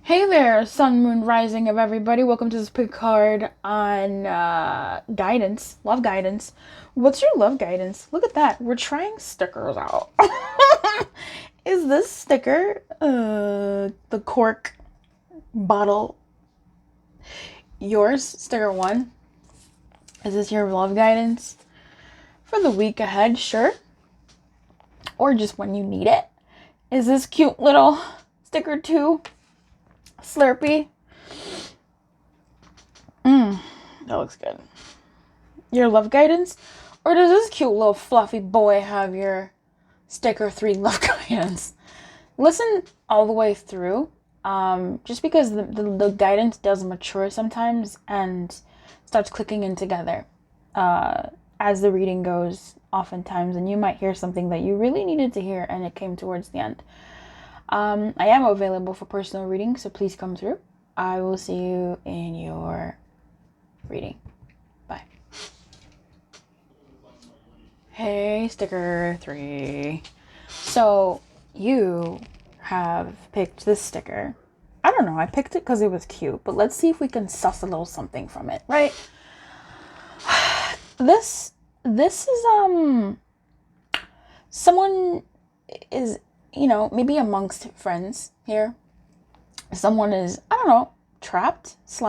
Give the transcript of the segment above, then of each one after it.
Hey there, sun, moon, rising of everybody. Welcome to this pick card on guidance, love guidance. What's your love guidance? Look at that. We're trying stickers out. Is this sticker the cork bottle yours? Sticker one. Is this your love guidance for the week ahead? Sure. Or just when you need it. Is this cute little sticker two? Slurpee. That looks good. Your love guidance? Or does this cute little fluffy boy have your sticker 3 love guidance? Listen all the way through. Just because the guidance does mature sometimes and starts clicking in together as the reading goes oftentimes, and you might hear something that you really needed to hear and it came towards the end. I am available for personal reading, so please come through. I will see you in your reading. Bye. Hey, sticker 3. So, you have picked this sticker. I don't know, I picked it because it was cute, but let's see if we can suss a little something from it, right? This is, someone is, maybe amongst friends here. Someone is, I don't know, trapped /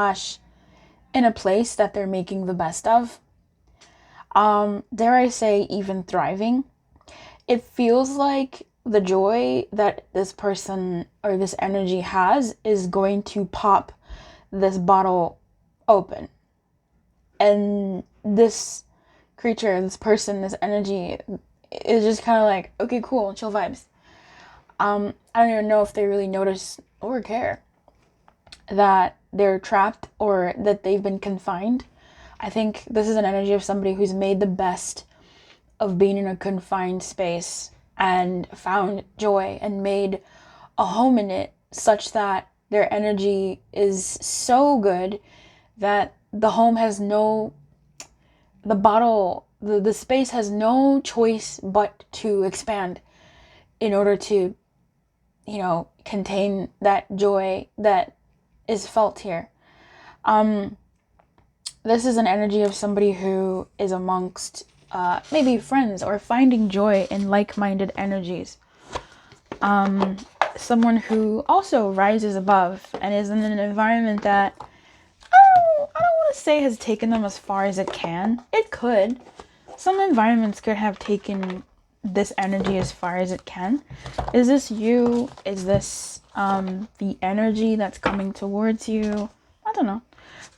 in a place that they're making the best of. Dare I say, even thriving. It feels like the joy that this person or this energy has is going to pop this bottle open. And this creature, this person, this energy is just kind of like, okay, cool, chill vibes. I don't even know if they really notice or care that they're trapped or that they've been confined. I think this is an energy of somebody who's made the best of being in a confined space and found joy and made a home in it, such that their energy is so good that the home has the space has no choice but to expand in order to, contain that joy that is felt here. This is an energy of somebody who is amongst maybe friends or finding joy in like-minded energies. Someone who also rises above and is in an environment that I don't want to say has taken them as far as it can. It could. Some environments could have taken this energy as far as it can. Is this you? Is this the energy that's coming towards you? I don't know.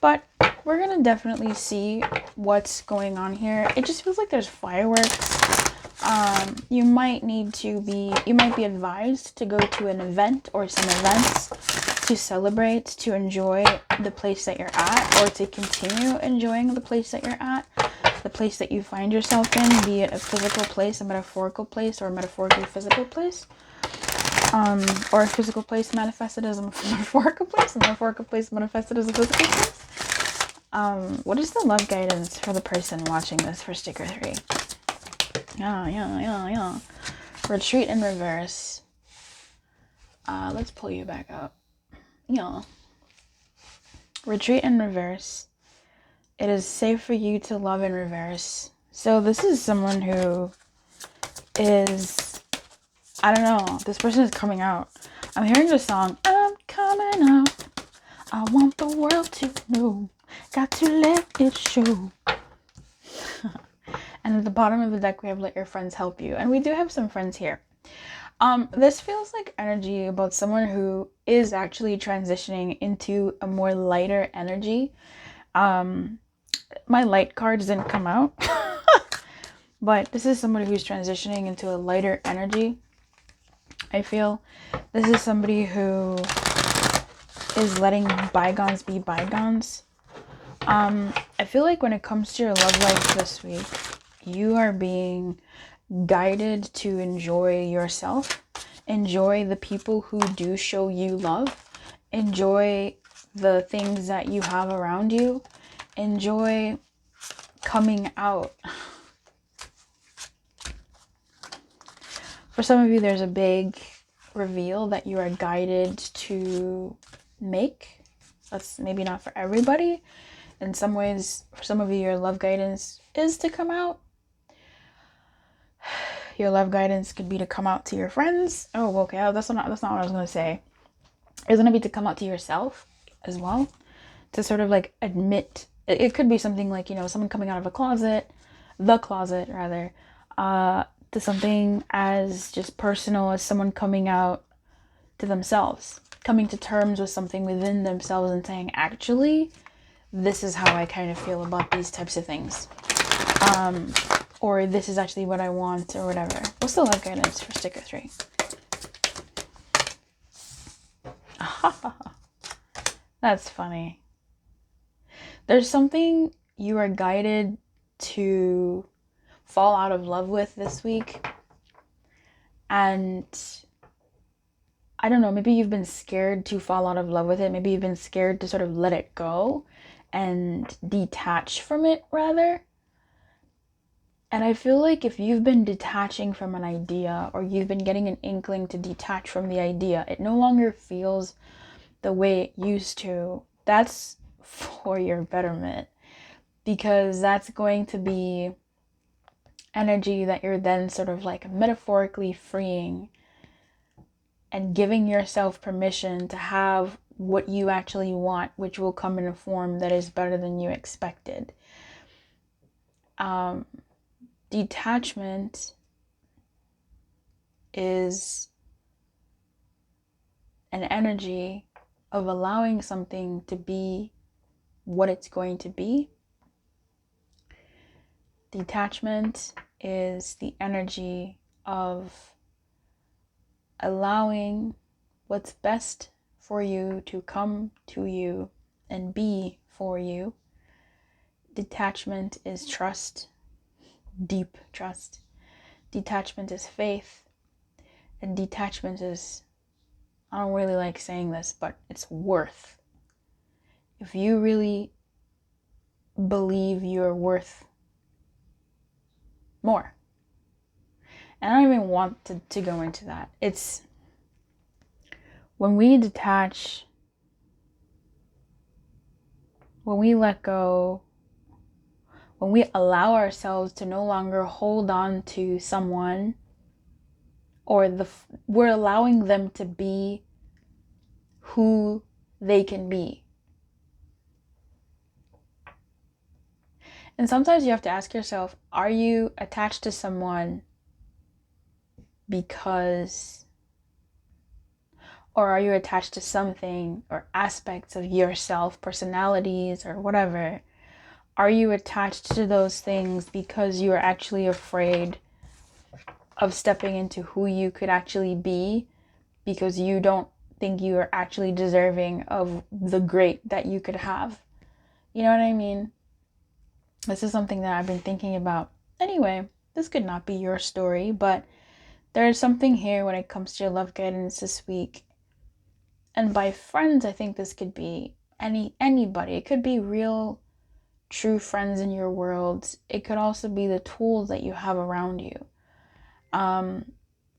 But we're gonna definitely see what's going on here. It just feels like there's fireworks. You might be advised to go to an event or some events to celebrate, to enjoy the place that you're at, or to continue enjoying the place that you're at, the place that you find yourself in, be it a physical place, a metaphorical place, or a metaphorically physical place. Or a physical place manifested as a metaphorical place, a metaphorical place manifested as a physical place. What is the love guidance for the person watching this for sticker 3? Yeah. Retreat in reverse. Let's pull you back up. Yeah. Retreat in reverse. It is safe for you to love in reverse. So this is someone who is, I don't know, this person is coming out. I'm hearing the song, I'm coming out. I want the world to know. Got to let it show. And at the bottom of the deck, we have let your friends help you. And we do have some friends here. This feels like energy about someone who is actually transitioning into a more lighter energy. My light cards didn't come out. But this is somebody who's transitioning into a lighter energy. I feel this is somebody who is letting bygones be bygones. I feel like when it comes to your love life this week, you are being guided to enjoy yourself, enjoy the people who do show you love, enjoy the things that you have around you, enjoy coming out. For some of you, there's a big reveal that you are guided to make. That's maybe not for everybody. In some ways, for some of you, your love guidance is to come out. Your love guidance could be to come out to your friends. Oh, okay. That's not what I was going to say. It's going to be to come out to yourself as well. To sort of like admit. It could be something like, someone coming out of the closet rather, to something as just personal as someone coming out to themselves, coming to terms with something within themselves and saying, actually, this is how I kind of feel about these types of things. Or this is actually what I want, or whatever. We'll still have guidance for sticker 3. That's funny. There's something you are guided to fall out of love with this week. And I don't know, maybe you've been scared to fall out of love with it. Maybe you've been scared to sort of let it go and detach from it, rather. And I feel like if you've been detaching from an idea, or you've been getting an inkling to detach from the idea, it no longer feels the way it used to. That's for your betterment, because that's going to be energy that you're then sort of like metaphorically freeing and giving yourself permission to have what you actually want, which will come in a form that is better than you expected. Detachment is an energy of allowing something to be what it's going to be. Detachment is the energy of allowing what's best for you to come to you and be for you. Detachment is trust, deep trust. Detachment is faith. And detachment is, I don't really like saying this, but it's worth. If you really believe you're worth more. And I don't even want to go into that. It's when we detach, when we let go, when we allow ourselves to no longer hold on to someone, or we're allowing them to be who they can be. And sometimes you have to ask yourself, are you attached to someone because, or are you attached to something or aspects of yourself, personalities or whatever? Are you attached to those things because you are actually afraid of stepping into who you could actually be, because you don't think you are actually deserving of the great that you could have? You know what I mean? This is something that I've been thinking about. Anyway, this could not be your story, but there's something here when it comes to your love guidance this week. And by friends, I think this could be anybody. It could be real, true friends in your world. It could also be the tools that you have around you.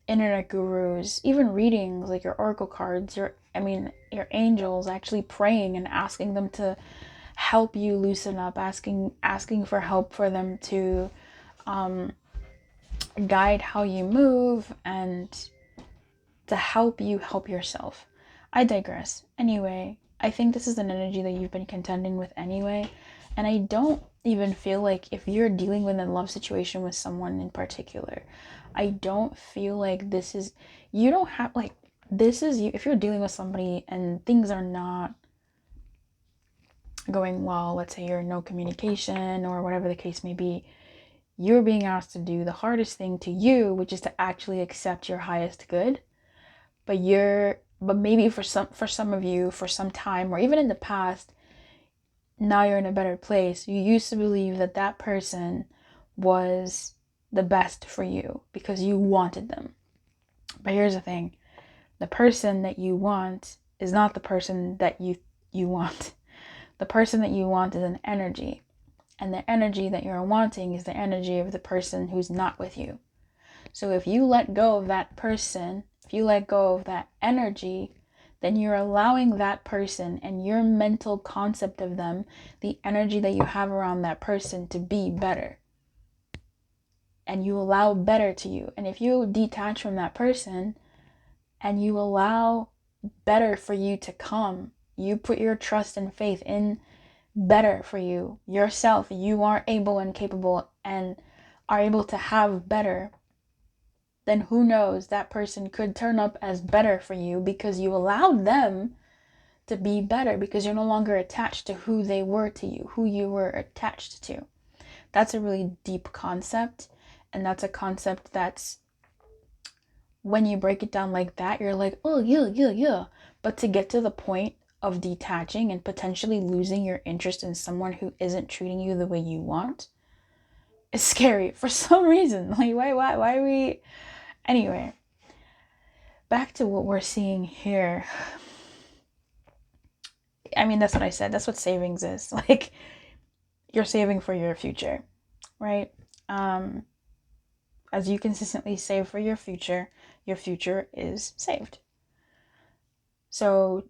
Internet gurus, even readings like your oracle cards, your angels, actually praying and asking them to help you loosen up, asking for help for them to guide how you move and to help you help yourself. I digress. Anyway, I think this is an energy that you've been contending with anyway, and I don't even feel like, if you're dealing with a love situation with someone in particular, I don't feel like this is, you don't have, like, this is you. If you're dealing with somebody and things are not going well, let's say you're in no communication or whatever the case may be, you're being asked to do the hardest thing to you, which is to actually accept your highest good. But maybe for some of you, for some time, or even in the past, now you're in a better place. You used to believe that that person was the best for you because you wanted them. But here's the thing. The person that you want is not the person that you want. The person that you want is an energy. And the energy that you're wanting is the energy of the person who's not with you. So if you let go of that person, if you let go of that energy, then you're allowing that person and your mental concept of them, the energy that you have around that person, to be better. And you allow better to you. And if you detach from that person and you allow better for you to come, you put your trust and faith in better for you, yourself, you are able and capable and are able to have better, then who knows, that person could turn up as better for you because you allowed them to be better, because you're no longer attached to who they were to you, who you were attached to. That's a really deep concept, and that's a concept that's, when you break it down like that, you're like, oh yeah. But to get to the point of detaching and potentially losing your interest in someone who isn't treating you the way you want is scary for some reason. Like, why are we... Anyway, back to what we're seeing here. I mean, that's what I said. That's what savings is. Like, you're saving for your future, right? As you consistently save for your future is saved. So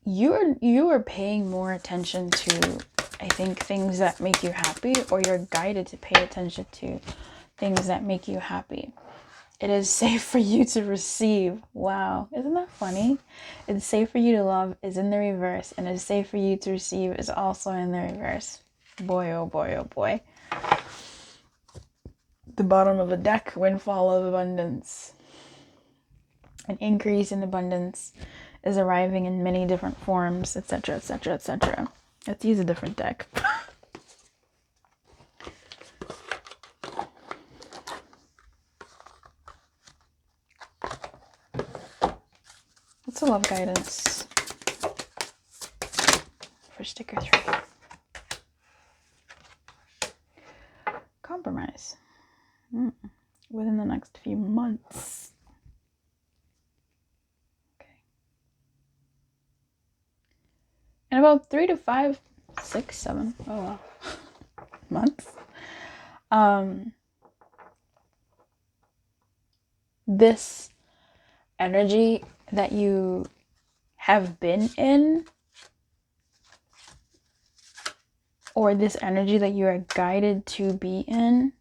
you are paying more attention to, I think, things that make you happy, or you're guided to pay attention to things that make you happy. It is safe for you to receive. Wow, isn't that funny? It's safe for you to love is in the reverse, and it's safe for you to receive is also in the reverse. Boy, oh boy, oh boy. The bottom of a deck, windfall of abundance. An increase in abundance is arriving in many different forms, etc., etc., etc. Let's use a different deck. What's the love guidance for sticker 3? Compromise. Within the next few months. Okay. In about 3 to 5, 6, 7, oh wow, months. This energy that you have been in, or this energy that you are guided to be in,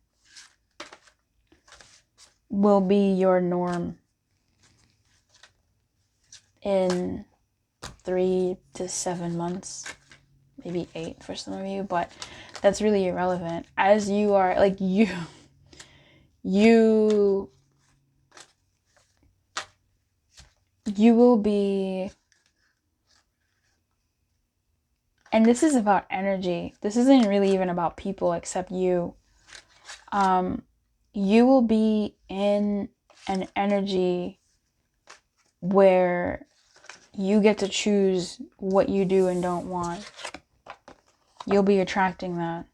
will be your norm in 3 to 7 months, maybe 8 for some of you, but that's really irrelevant. As you are, like, you will be, and this is about energy. This isn't really even about people except you. You will be in an energy where you get to choose what you do and don't want. You'll be attracting that.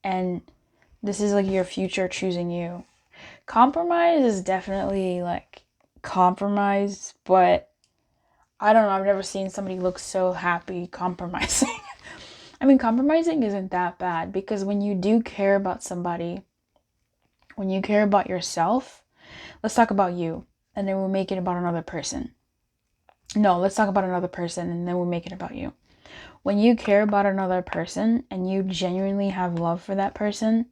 And this is like your future choosing you. Compromise is definitely like compromise, but I don't know, I've never seen somebody look so happy compromising. I mean, compromising isn't that bad, because when you do care about somebody, when you care about yourself, let's talk about you, and then we'll make it about another person. No, let's talk about another person, and then we'll make it about you. When you care about another person, and you genuinely have love for that person,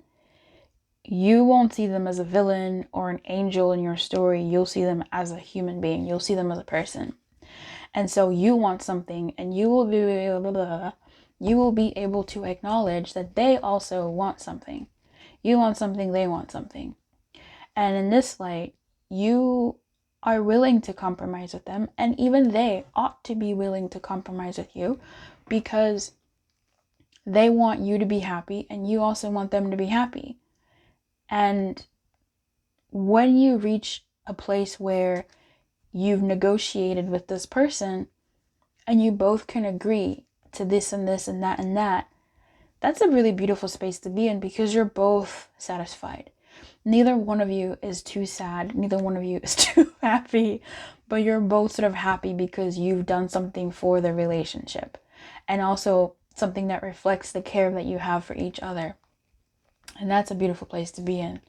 you won't see them as a villain or an angel in your story. You'll see them as a human being. You'll see them as a person. And so you want something, and you will be able to acknowledge that they also want something. You want something, they want something. And in this light, you are willing to compromise with them, and even they ought to be willing to compromise with you, because they want you to be happy and you also want them to be happy. And when you reach a place where you've negotiated with this person and you both can agree to this and this and that, that's a really beautiful space to be in, because you're both satisfied. Neither one of you is too sad. Neither one of you is too happy, but you're both sort of happy because you've done something for the relationship, and also something that reflects the care that you have for each other. And that's a beautiful place to be in,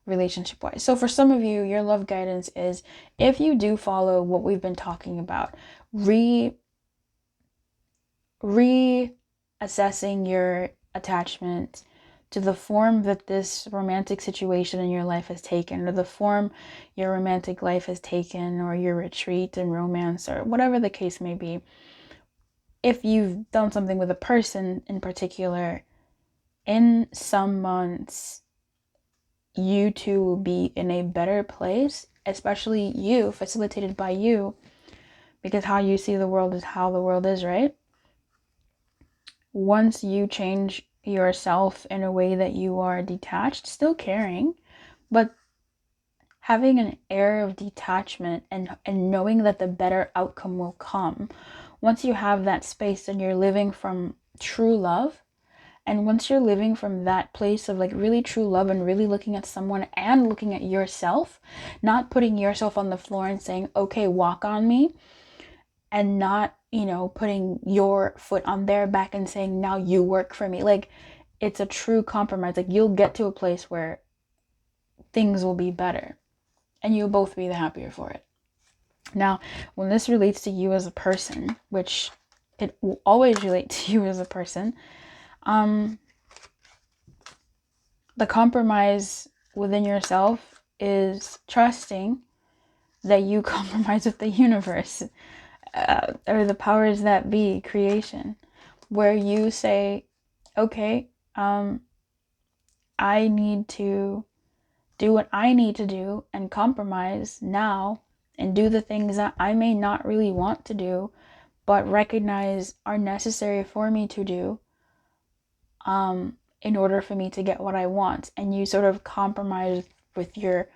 relationship wise. So for some of you, your love guidance is, if you do follow what we've been talking about, reassessing your attachment to the form that this romantic situation in your life has taken, or the form your romantic life has taken, or your retreat in romance, or whatever the case may be. If you've done something with a person in particular, in some months, you two will be in a better place, especially you, facilitated by you, because how you see the world is how the world is, right? Once you change yourself in a way that you are detached, still caring, but having an air of detachment and knowing that the better outcome will come. Once you have that space and you're living from true love, and once you're living from that place of like really true love and really looking at someone and looking at yourself, not putting yourself on the floor and saying, okay, walk on me, and not, putting your foot on their back and saying, now you work for me. Like, it's a true compromise. Like, you'll get to a place where things will be better and you'll both be the happier for it. Now, when this relates to you as a person, which it will always relate to you as a person, the compromise within yourself is trusting that you compromise with the universe, or the powers that be, creation, where you say, okay, I need to do what I need to do and compromise now and do the things that I may not really want to do, but recognize are necessary for me to do, in order for me to get what I want. And you sort of compromise with your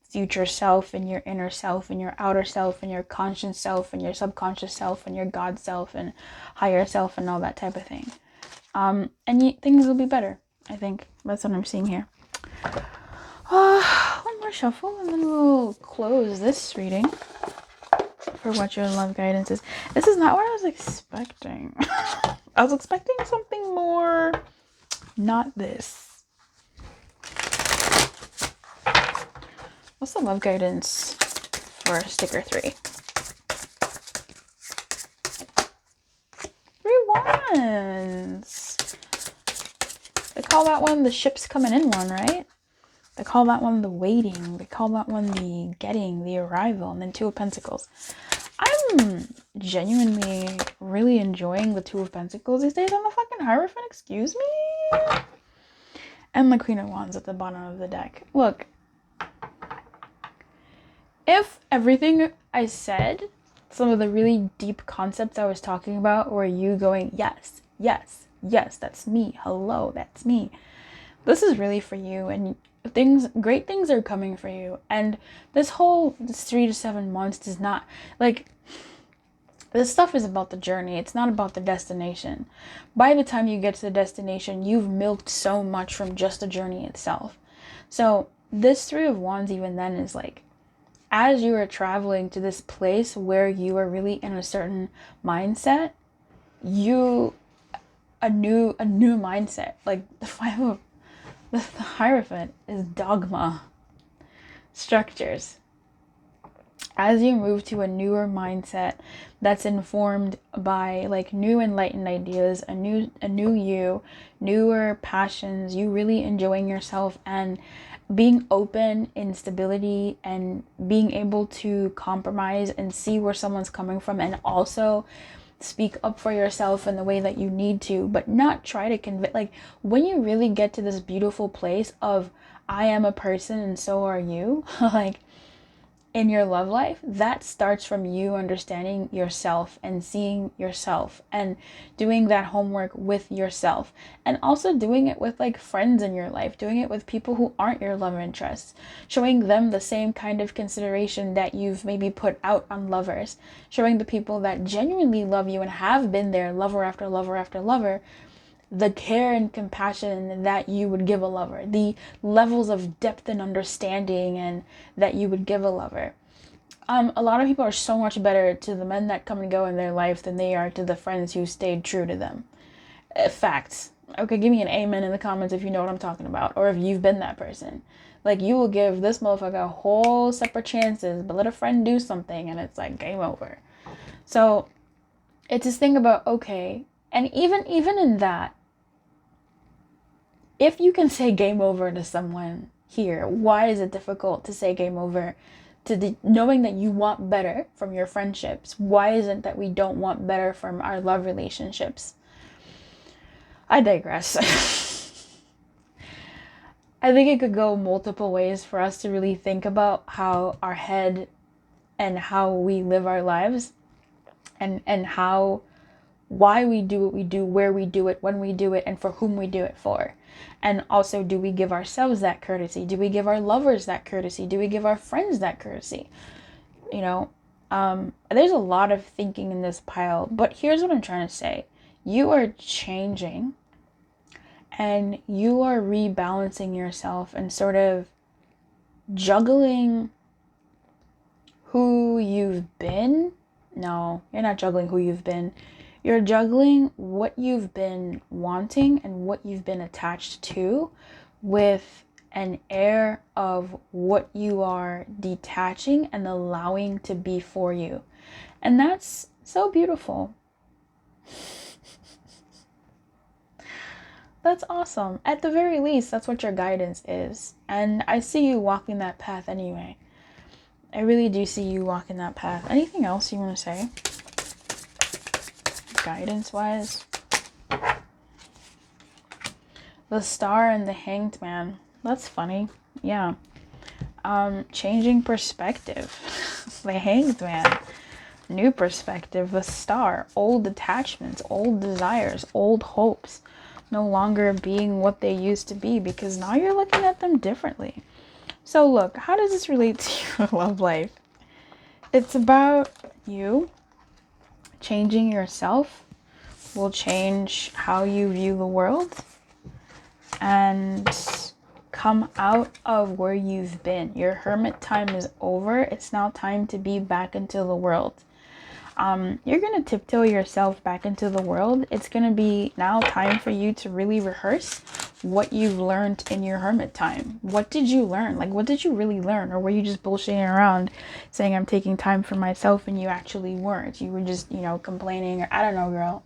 future self and your inner self and your outer self and your conscious self and your subconscious self and your God self and higher self and all that type of thing. And things will be better. I think that's what I'm seeing here. One more shuffle and then we'll close this reading for what your love guidance is. This is not what I was expecting. I was expecting something more, not this. What's the love guidance for sticker 3? 3 wands. They call that one the ships coming in one, right? They call that one the waiting. They call that one the getting, the arrival. And then 2 of Pentacles. I'm genuinely really enjoying the 2 of Pentacles these days. I'm the fucking Hierophant, excuse me? And the Queen of Wands at the bottom of the deck. Look. If everything I said, some of the really deep concepts I was talking about, were you going, yes, yes, yes, that's me. Hello, that's me. This is really for you, and great things are coming for you. And this 3 to 7 months does not, like, this stuff is about the journey. It's not about the destination. By the time you get to the destination, you've milked so much from just the journey itself. So this 3 of Wands, even then, is like, as you are traveling to this place where you are really in a certain mindset, a new mindset. Like the Hierophant is dogma, structures. As you move to a newer mindset that's informed by like new enlightened ideas, a new you, newer passions, you really enjoying yourself and being open in stability and being able to compromise and see where someone's coming from, and also speak up for yourself in the way that you need to, but not try to convince. Like, when you really get to this beautiful place of I am a person and so are you, like, in your love life, that starts from you understanding yourself and seeing yourself and doing that homework with yourself, and also doing it with like friends in your life, doing it with people who aren't your love interests, showing them the same kind of consideration that you've maybe put out on lovers, showing the people that genuinely love you and have been there, lover after lover after lover, the care and compassion that you would give a lover, the levels of depth and understanding and that you would give a lover. A lot of people are so much better to the men that come and go in their life than they are to the friends who stayed true to them. Facts. Okay, give me an amen in the comments if you know what I'm talking about, or if you've been that person. Like, you will give this motherfucker a whole separate chances, but let a friend do something and it's like game over. So it's this thing about, okay, and even in that, if you can say game over to someone here, why is it difficult to say game over to knowing that you want better from your friendships? Why isn't that we don't want better from our love relationships? I digress. I think it could go multiple ways for us to really think about how our head and how we live our lives, and why we do what we do, where we do it, when we do it, and for whom we do it for. And also, do we give ourselves that courtesy? Do we give our lovers that courtesy? Do we give our friends that courtesy? You know, there's a lot of thinking in this pile, but here's what I'm trying to say. You are changing, and you are rebalancing yourself and sort of juggling who you've been. No, you're not juggling who you've been. You're juggling what you've been wanting and what you've been attached to with an air of what you are detaching and allowing to be for you. And that's so beautiful. That's awesome. At the very least, that's what your guidance is. And I see you walking that path anyway. I really do see you walking that path. Anything else you want to say? Guidance-wise? The Star and the Hanged Man. That's funny. Yeah. Changing perspective. The Hanged Man. New perspective. The Star. Old attachments, old desires, old hopes. No longer being what they used to be, because now you're looking at them differently. So look, how does this relate to your love life? It's about you. Changing yourself will change how you view the world and come out of where you've been. Your hermit time is over. It's now time to be back into the world. You're going to tiptoe yourself back into the world. It's going to be now time for you to really rehearse what you've learned in your hermit time. What did you learn? Like, what did you really learn? Or were you just bullshitting around saying I'm taking time for myself and you actually weren't? You were just, complaining, or I don't know, girl.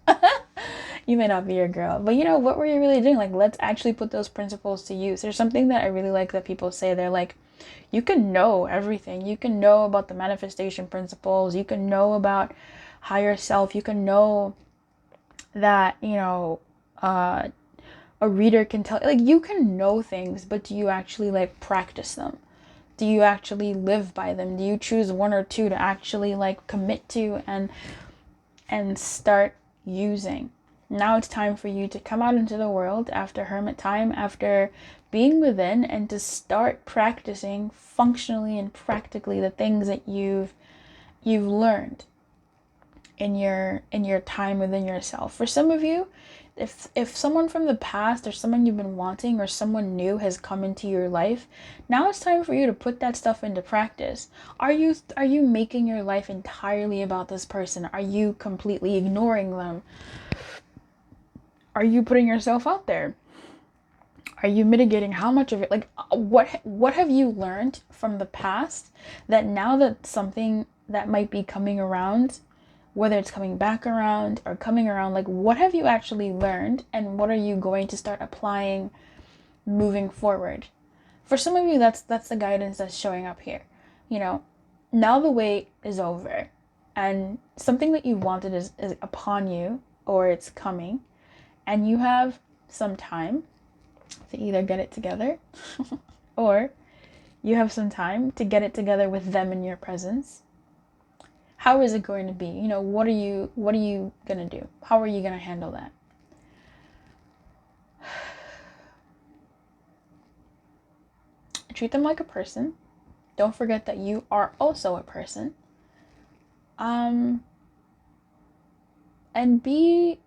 You may not be your girl, but what were you really doing? Like, let's actually put those principles to use. There's something that I really like that people say. They're like, you can know everything. You can know about the manifestation principles. You can know about higher self. You can know that, a reader can tell, like, you can know things, but do you actually practice them? Do you actually live by them? Do you choose one or two to actually commit to and start using? Now it's time for you to come out into the world after hermit time, after being within, and to start practicing functionally and practically the things that you've learned in your time within yourself. For some of you, if someone from the past or someone you've been wanting or someone new has come into your life, now it's time for you to put that stuff into practice. Are you making your life entirely about this person? Are you completely ignoring them? Are you putting yourself out there? Are you mitigating how much of it? Like, what have you learned from the past that now that something that might be coming around, whether it's coming back around or coming around, what have you actually learned, and what are you going to start applying moving forward? For some of you, that's the guidance that's showing up here. Now the wait is over, and something that you wanted is upon you, or it's coming, and you have some time to either get it together or you have some time to get it together with them in your presence. How is it going to be? What are you going to do? How are you going to handle that? Treat them like a person. Don't forget that you are also a person. And be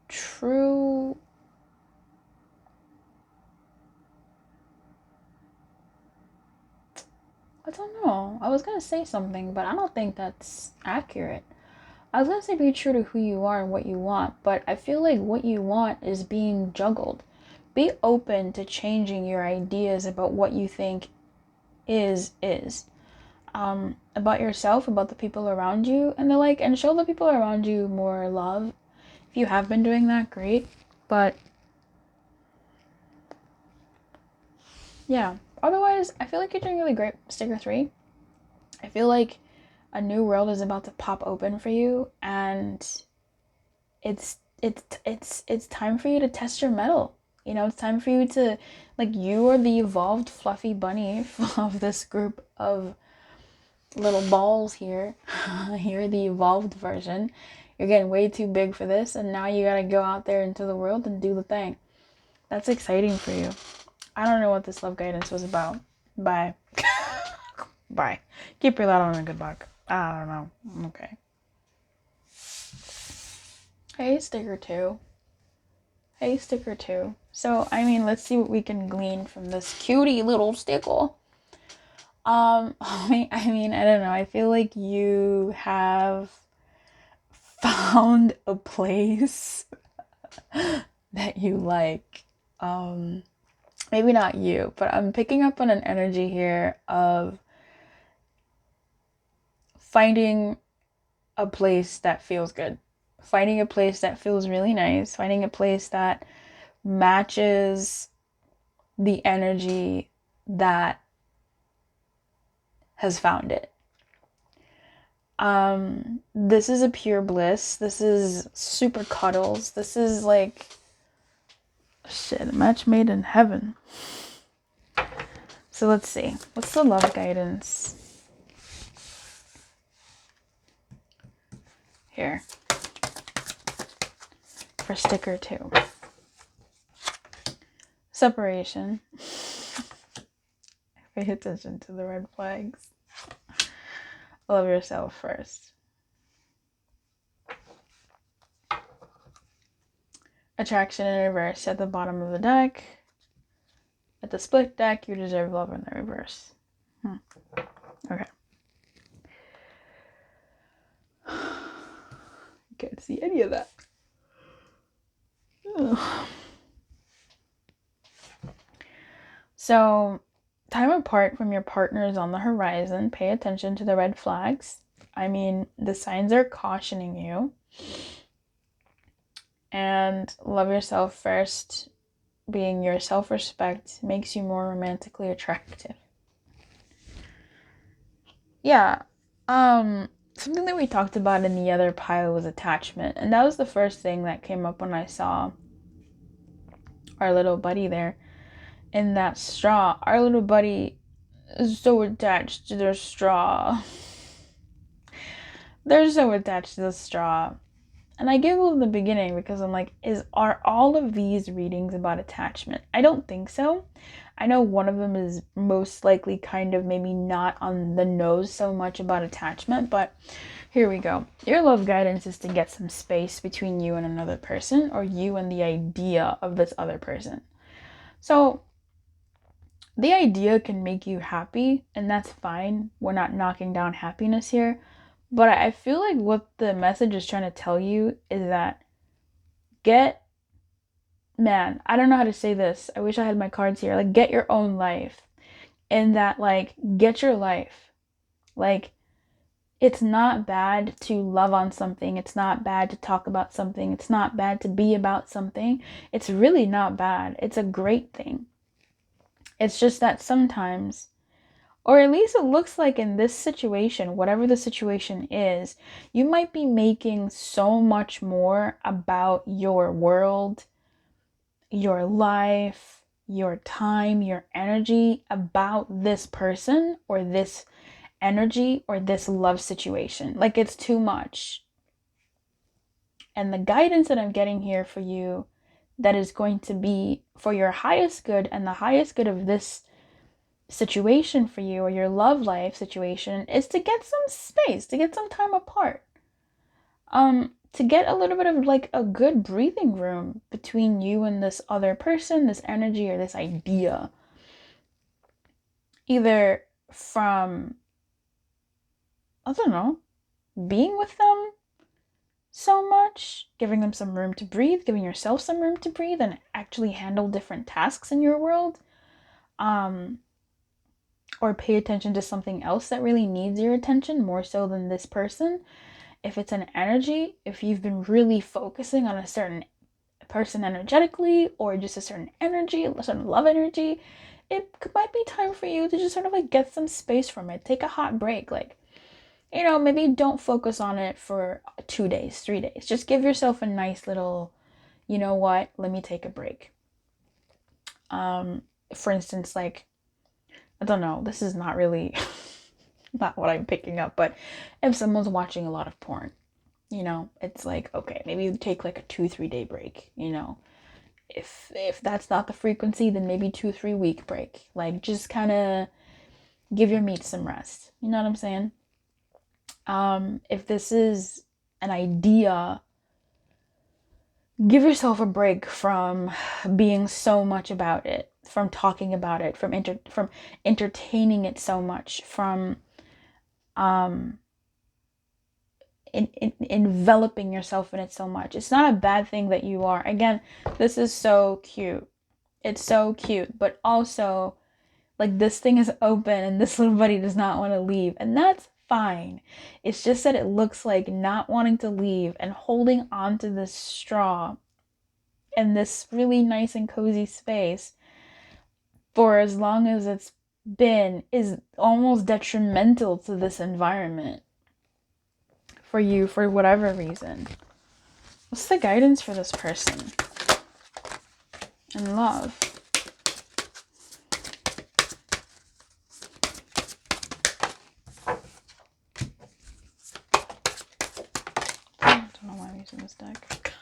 true. I don't know. I was going to say something, but I don't think that's accurate. I was going to say be true to who you are and what you want, but I feel like what you want is being juggled. Be open to changing your ideas about what you think is. about yourself, about the people around you, and show the people around you more love. If you have been doing that, great. But yeah, otherwise, I feel like you're doing really great. Sticker 3. I feel like a new world is about to pop open for you, and it's time for you to test your mettle. It's time for you to, you are the evolved fluffy bunny of this group of little balls here. You're the evolved version. You're getting way too big for this, and now you gotta go out there into the world and do the thing. That's exciting for you. I don't know what this love guidance was about. Bye. Bye. Keep your light on and good luck. I don't know. Okay. Hey, sticker 2. So, let's see what we can glean from this cutie little sticker. I don't know. I feel like you have found a place that you like. Maybe not you, but I'm picking up on an energy here of finding a place that feels good. Finding a place that feels really nice. Finding a place that matches the energy that has found it. This is a pure bliss. This is super cuddles. This is like shit, a match made in heaven. So let's see. What's the love guidance? Here. For sticker 2. Separation. Pay attention to the red flags. Love yourself first. Attraction in reverse at the bottom of the deck. At the split deck, you deserve love in the reverse. Okay. Can't see any of that. Ugh. So, time apart from your partner is on the horizon. Pay attention to the red flags. The signs are cautioning you. And love yourself first. Being your self-respect makes you more romantically attractive. Yeah. Something that we talked about in the other pile was attachment. And that was the first thing that came up when I saw our little buddy there in that straw. Our little buddy is so attached to their straw. They're so attached to the straw. And I giggled in the beginning because I'm like, are all of these readings about attachment? I don't think so. I know one of them is most likely kind of maybe not on the nose so much about attachment, but here we go. Your love guidance is to get some space between you and another person, or you and the idea of this other person. So the idea can make you happy, and that's fine. We're not knocking down happiness here. But I feel like what the message is trying to tell you is that I don't know how to say this. I wish I had my cards here. Get your own life. And that, get your life. It's not bad to love on something. It's not bad to talk about something. It's not bad to be about something. It's really not bad. It's a great thing. It's just that sometimes, or at least it looks like in this situation, whatever the situation is, you might be making so much more about your world, your life, your time, your energy about this person or this energy or this love situation. It's too much. And the guidance that I'm getting here for you that is going to be for your highest good and the highest good of this situation for you or your love life situation is to get some space, to get some time apart. To get a little bit of a good breathing room between you and this other person, this energy or this idea. Either from, I don't know, being with them so much, giving them some room to breathe, giving yourself some room to breathe and actually handle different tasks in your world. or pay attention to something else that really needs your attention more so than this person. If it's an energy, if you've been really focusing on a certain person energetically, or just a certain energy, a certain love energy, it might be time for you to just sort of like get some space from it. Take a hot break. Like, you know, maybe don't focus on it for 2 days, 3 days. Just give yourself a nice little, you know what, let me take a break. For instance, like, I don't know, this is not really not what I'm picking up, but if someone's watching a lot of porn, you know, it's like, okay, maybe you take like a 2-3 day break, you know. If that's not the frequency, then maybe 2-3 week break. Like, just kind of give your meat some rest. You know what I'm saying? If this is an idea, give yourself a break from being so much about it, from talking about it, from entertaining it so much, from enveloping yourself in it so much. It's not a bad thing that you are. Again, this is so cute. It's so cute, but also, like, this thing is open and this little buddy does not want to leave, and that's fine. It's just that it looks like not wanting to leave and holding on to this straw in this really nice and cozy space for as long as it's been is almost detrimental to this environment for you, for whatever reason. What's the guidance for this person in love? I don't know why I'm using this deck.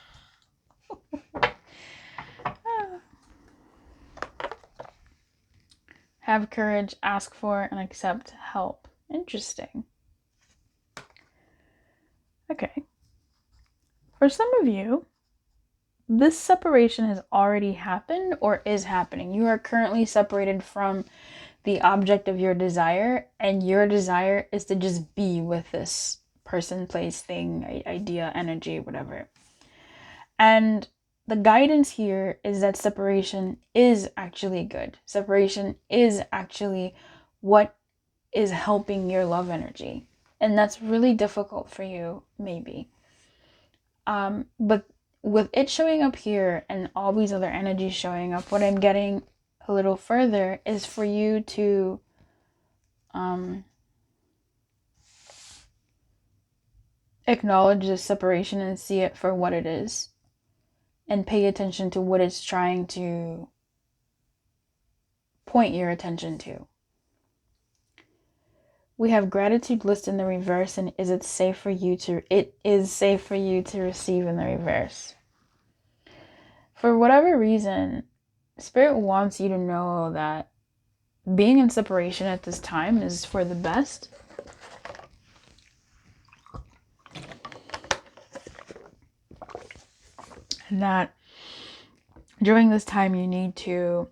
Have courage, ask for, and accept help. Interesting. Okay. For some of you, this separation has already happened or is happening. You are currently separated from the object of your desire, and your desire is to just be with this person, place, thing, idea, energy, whatever. And the guidance here is that separation is actually good. Separation is actually what is helping your love energy. And that's really difficult for you, maybe. But with it showing up here and all these other energies showing up, what I'm getting a little further is for you to acknowledge this separation and see it for what it is, and pay attention to what it's trying to point your attention to. We have gratitude list in the reverse, and it is safe for you to receive in the reverse. For whatever reason, Spirit wants you to know that being in separation at this time is for the best. And that during this time you need to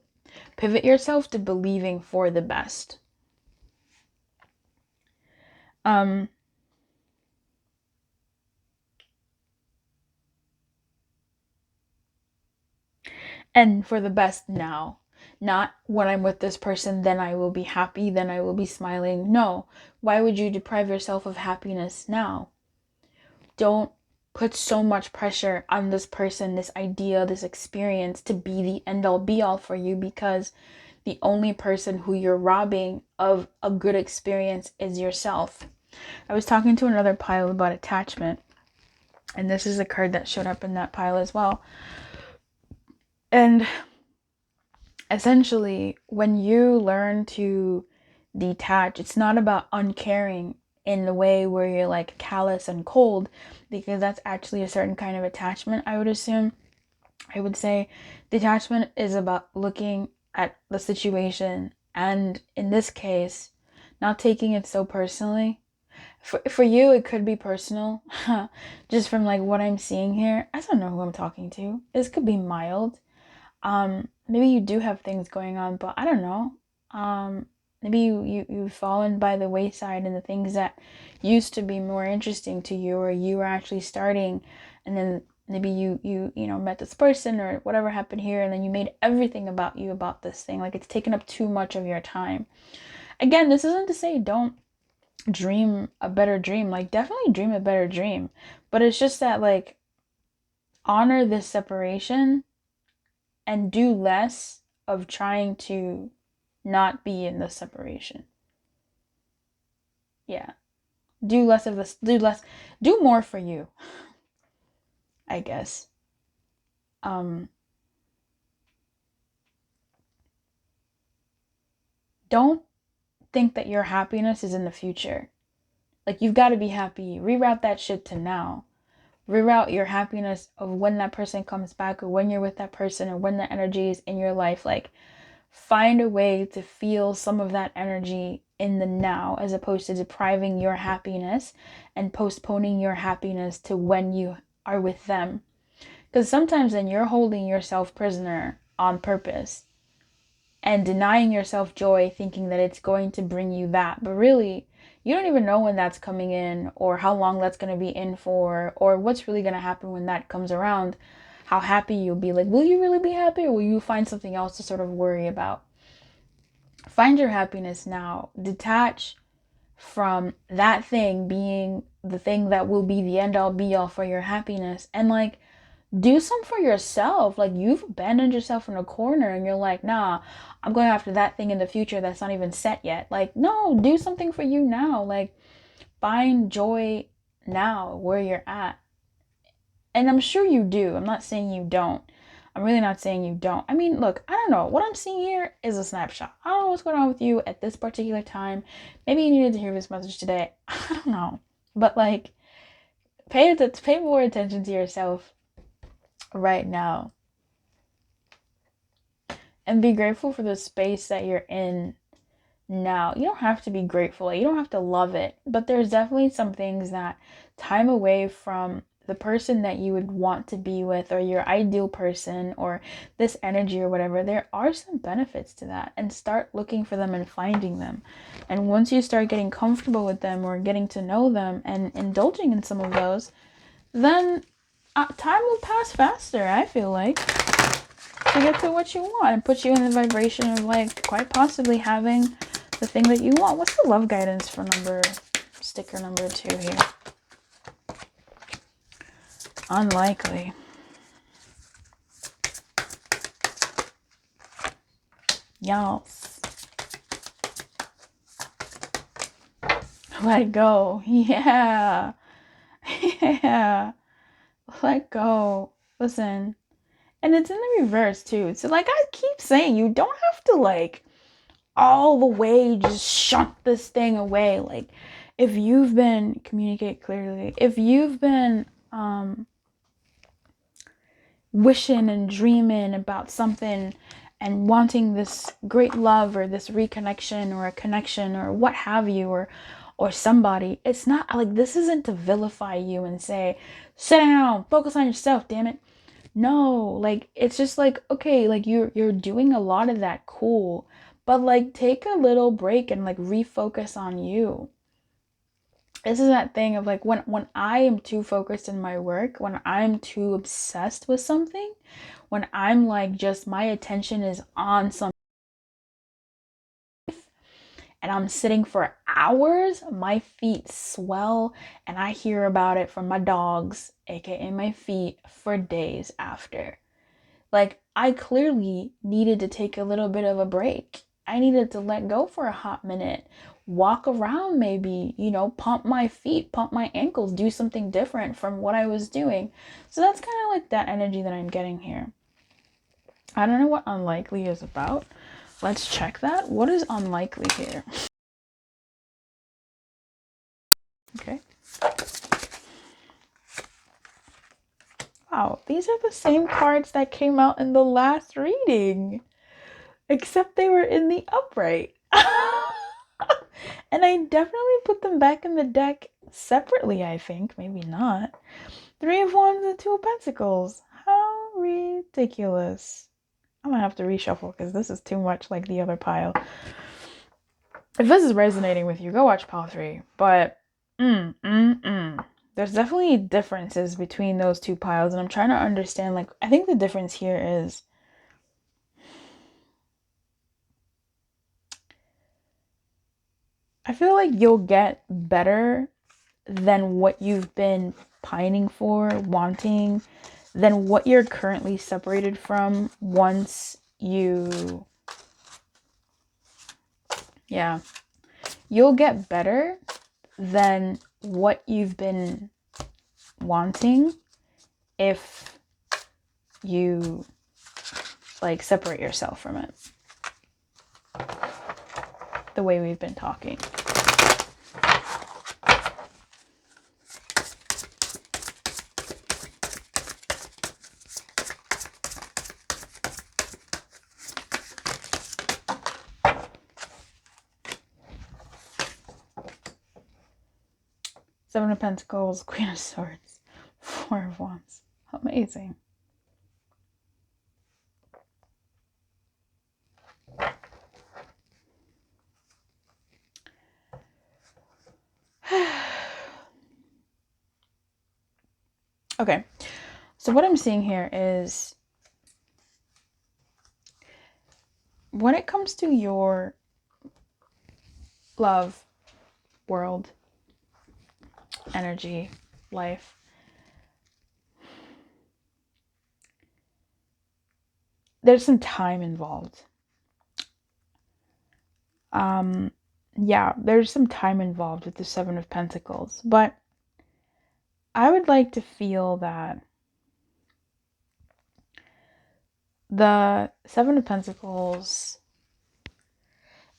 pivot yourself to believing for the best. And for the best now. Not when I'm with this person, then I will be happy, then I will be smiling. No. Why would you deprive yourself of happiness now? Don't put so much pressure on this person, this idea, this experience to be the end-all be-all for you, because the only person who you're robbing of a good experience is yourself. I was talking to another pile about attachment, and this is a card that showed up in that pile as well. And essentially, when you learn to detach, it's not about uncaring in the way where you're like callous and cold, because that's actually a certain kind of attachment, I would assume. I would say detachment is about looking at the situation, and in this case, not taking it so personally. For you, it could be personal, just from like what I'm seeing here. I don't know who I'm talking to. This could be mild. Maybe you do have things going on, but I don't know. Maybe you've fallen by the wayside, and the things that used to be more interesting to you, or you were actually starting, and then maybe you met this person or whatever happened here, and then you made everything about you about this thing. Like, it's taken up too much of your time. Again, this isn't to say don't dream a better dream. Like, definitely dream a better dream. But it's just that, like, honor this separation and do less of trying to not be in the separation. Yeah. Do less of this, do more for you, I guess. Don't think that your happiness is in the future. Like, you've got to be happy. Reroute that shit to now. Reroute your happiness of when that person comes back, or when you're with that person, or when that energy is in your life. Like, find a way to feel some of that energy in the now, as opposed to depriving your happiness and postponing your happiness to when you are with them. Because sometimes then you're holding yourself prisoner on purpose and denying yourself joy, thinking that it's going to bring you that. But really, you don't even know when that's coming in, or how long that's going to be in for, or what's really going to happen when that comes around, how happy you'll be. Like, will you really be happy, or will you find something else to sort of worry about? Find your happiness now. Detach from that thing being the thing that will be the end all be all for your happiness, and like, do some for yourself. Like, you've abandoned yourself in a corner and you're like, nah, I'm going after that thing in the future that's not even set yet. Like, no, do something for you now. Like, find joy now where you're at. And I'm sure you do. I'm not saying you don't. I'm really not saying you don't. I mean, look, I don't know. What I'm seeing here is a snapshot. I don't know what's going on with you at this particular time. Maybe you needed to hear this message today. I don't know. But like, pay more attention to yourself right now. And be grateful for the space that you're in now. You don't have to be grateful. You don't have to love it. But there's definitely some things that time away from the person that you would want to be with, or your ideal person, or this energy or whatever, there are some benefits to that. And start looking for them and finding them. And once you start getting comfortable with them, or getting to know them and indulging in some of those, then time will pass faster, I feel like, to get to what you want and put you in the vibration of, like, quite possibly having the thing that you want. What's the love guidance for sticker number 2 here? Unlikely. Yes. Let go. Yeah. Yeah. Let go. Listen. And it's in the reverse too. So like I keep saying, you don't have to like all the way just shunt this thing away. Like, if you've been, communicate clearly, if you've been wishing and dreaming about something and wanting this great love, or this reconnection, or a connection, or what have you, or somebody, it's not like, this isn't to vilify you and say, sit down, focus on yourself, damn it. No, like, it's just like, okay, like, you're doing a lot of that, cool, but like, take a little break and like refocus on you. This is that thing of like, when I am too focused in my work, when I'm too obsessed with something, when I'm like, just my attention is on something and I'm sitting for hours, my feet swell, and I hear about it from my dogs, aka my feet, for days after. Like, I clearly needed to take a little bit of a break. I needed to let go for a hot minute, walk around, maybe, pump my feet, pump my ankles, do something different from what I was doing. So that's kind of like that energy that I'm getting here. I don't know what unlikely is about. Let's check that. What is unlikely here? Okay. Wow, these are the same cards that came out in the last reading, except they were in the upright. And I definitely put them back in the deck separately, I think. Maybe not. 3 of Wands and 2 of Pentacles. How ridiculous. I'm gonna have to reshuffle because this is too much like the other pile. If this is resonating with you, go watch pile 3. But, there's definitely differences between those 2 piles. And I'm trying to understand, like, I think the difference here is I feel like you'll get better than what you've been pining for, wanting, than what you're currently separated from once you, yeah, you'll get better than what you've been wanting if you like separate yourself from it. The way we've been talking. Seven of Pentacles, Queen of Swords, Four of Wands. Amazing. Okay, so what I'm seeing here is when it comes to your love, world, energy, life, there's some time involved. Yeah, there's some time involved with the Seven of Pentacles, but I would like to feel that the Seven of Pentacles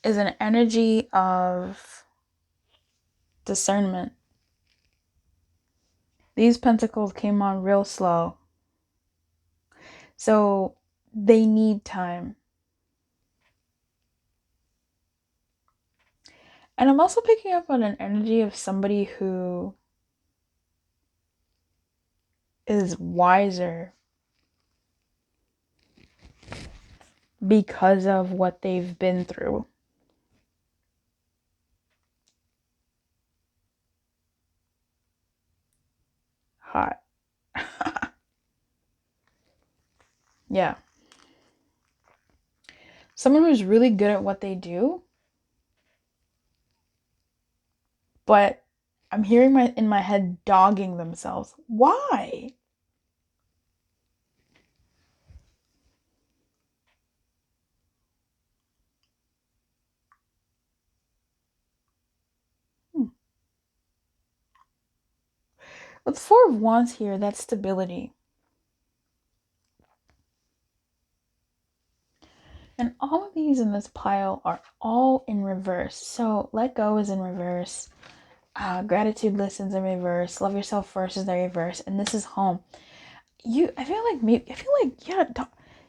is an energy of discernment. These pentacles came on real slow, so they need time. And I'm also picking up on an energy of somebody who is wiser because of what they've been through. Hot. Yeah. Someone who's really good at what they do, but I'm hearing in my head dogging themselves. Why? With Four of Wands here, that's stability. And all of these in this pile are all in reverse. So let go is in reverse. Gratitude listens in reverse. Love yourself first is the reverse. And this is home. I feel like, yeah,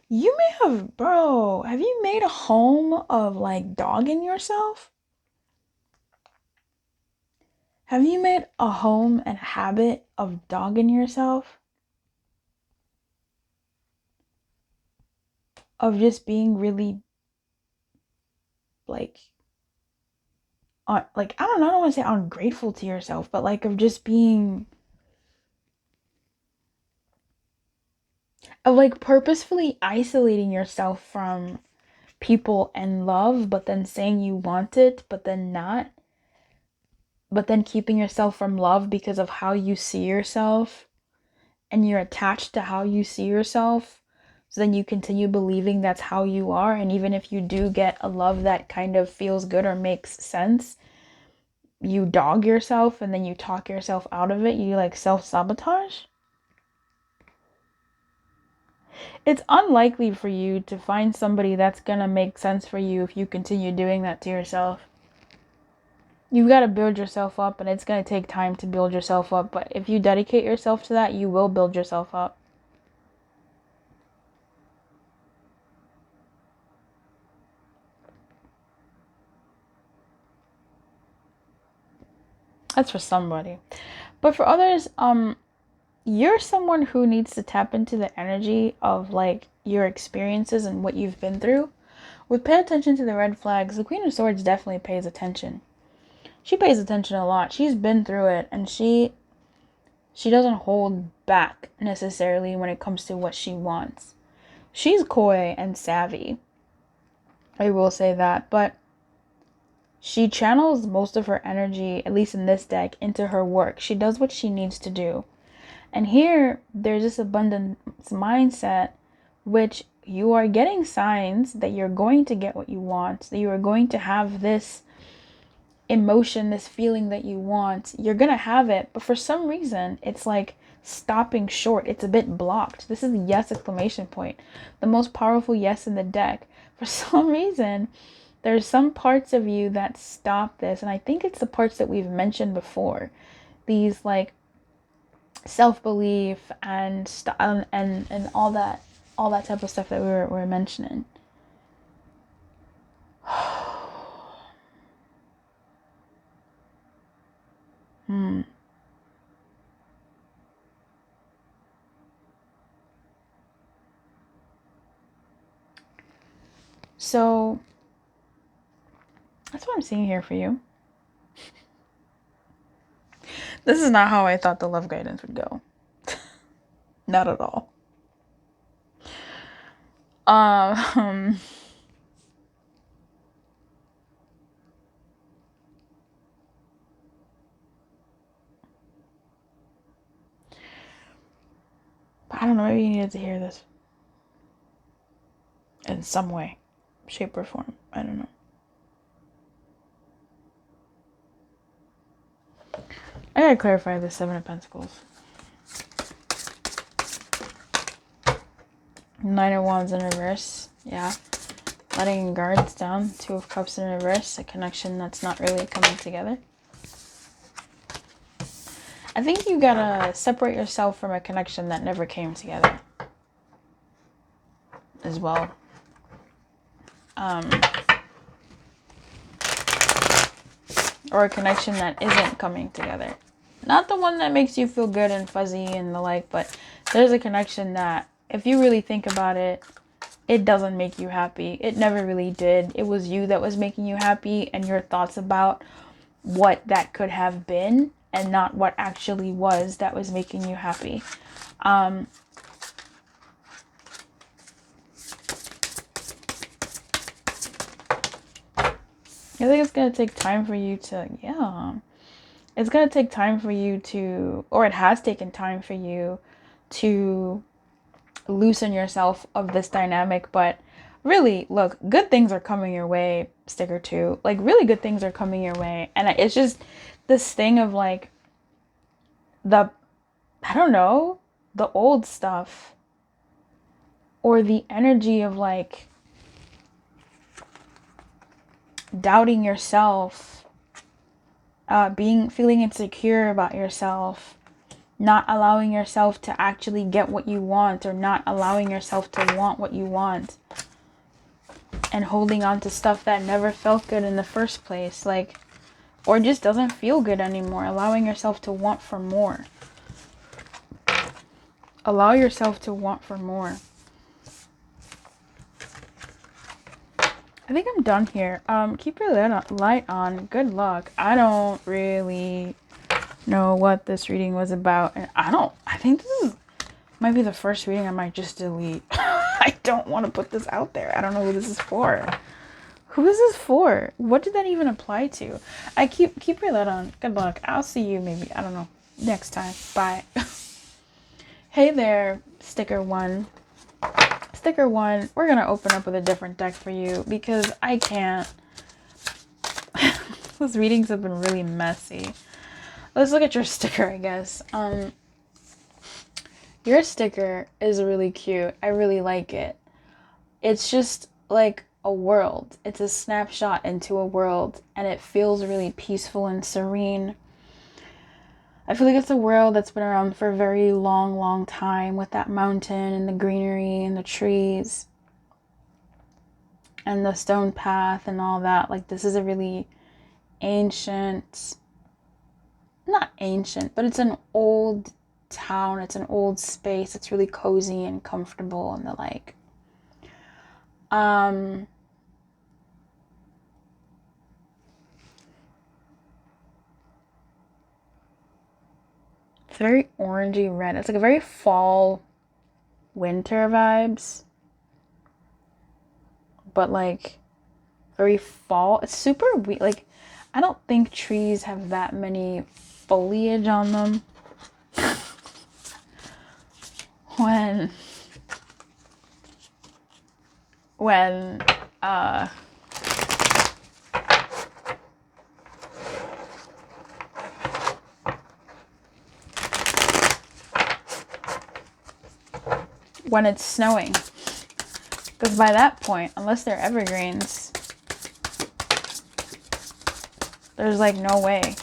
you may have, bro, have you made a home of like dogging yourself? Have you made a home and habit of dogging yourself? Of just being really like I don't know, I don't want to say ungrateful to yourself, but like of just being of like purposefully isolating yourself from people and love, but then saying you want it, but then not, but then keeping yourself from love because of how you see yourself, and you're attached to how you see yourself, so then you continue believing that's how you are. And even if you do get a love that kind of feels good or makes sense, you dog yourself and then you talk yourself out of it. You like self-sabotage. It's unlikely for you to find somebody that's gonna make sense for you if you continue doing that to yourself. You've got to build yourself up, and it's gonna take time to build yourself up, but if you dedicate yourself to that, you will build yourself up. That's for somebody. But for others, you're someone who needs to tap into the energy of like your experiences and what you've been through. With pay attention to the red flags, the Queen of Swords definitely pays attention. She pays attention a lot. She's been through it, and she doesn't hold back necessarily when it comes to what she wants. She's coy and savvy. I will say that, but She channels most of her energy, at least in this deck, into her work. She does what she needs to do. And here, there's this abundance mindset, which you are getting signs that you're going to get what you want, that you are going to have this emotion, this feeling that you want. You're going to have it, but for some reason, it's like stopping short. It's a bit blocked. This is a yes exclamation point. The most powerful yes in the deck. For some reason, there's some parts of you that stop this. And I think it's the parts that we've mentioned before. These like self-belief and all that type of stuff that we were mentioning. So that's what I'm seeing here for you. This is not how I thought the love guidance would go. Not at all. But I don't know, maybe you needed to hear this in some way, shape, or form. I don't know. I gotta clarify the Seven of Pentacles. Nine of Wands in reverse. Yeah. Letting guards down. Two of Cups in reverse. A connection that's not really coming together. I think you gotta separate yourself from a connection that never came together as well. Or a connection that isn't coming together. Not the one that makes you feel good and fuzzy and the like, but there's a connection that, if you really think about it, it doesn't make you happy. It never really did. It was you that was making you happy and your thoughts about what that could have been and not what actually was that was making you happy. I think it's going to take time for you to, it's going to take time for you to, or it has taken time for you to loosen yourself of this dynamic. But really, look, good things are coming your way, sticker two. Like, really good things are coming your way. And it's just this thing of like, I don't know, the old stuff. Or the energy of like, doubting yourself, feeling insecure about yourself, not allowing yourself to actually get what you want, or not allowing yourself to want what you want, and holding on to stuff that never felt good in the first place, like, or just doesn't feel good anymore. Allowing yourself to want for more. Allow yourself to want for more. I think I'm done here. Keep your light on. Good luck. I don't really know what this reading was about. And I think this might be the first reading I might just delete. I don't want to put this out there. I don't know who this is for. Who is this for? What did that even apply to? I keep your light on. Good luck. I'll see you maybe, I don't know, next time. Bye. Hey there, sticker one. Sticker one, we're going to open up with a different deck for you because I can't. Those readings have been really messy. Let's look at your sticker, I guess. Your sticker is really cute. I really like it. It's just like a world. It's a snapshot into a world, and it feels really peaceful and serene. I feel like it's a world that's been around for a very long, long time, with that mountain and the greenery and the trees and the stone path and all that. Like, this is a really ancient, not ancient, but it's an old town. It's an old space. It's really cozy and comfortable and the like. It's very orangey red. It's like a very fall, winter vibes. But like very fall. It's super weird. Like, I don't think trees have that many foliage on them. When it's snowing. Because by that point, unless they're evergreens, there's like no way.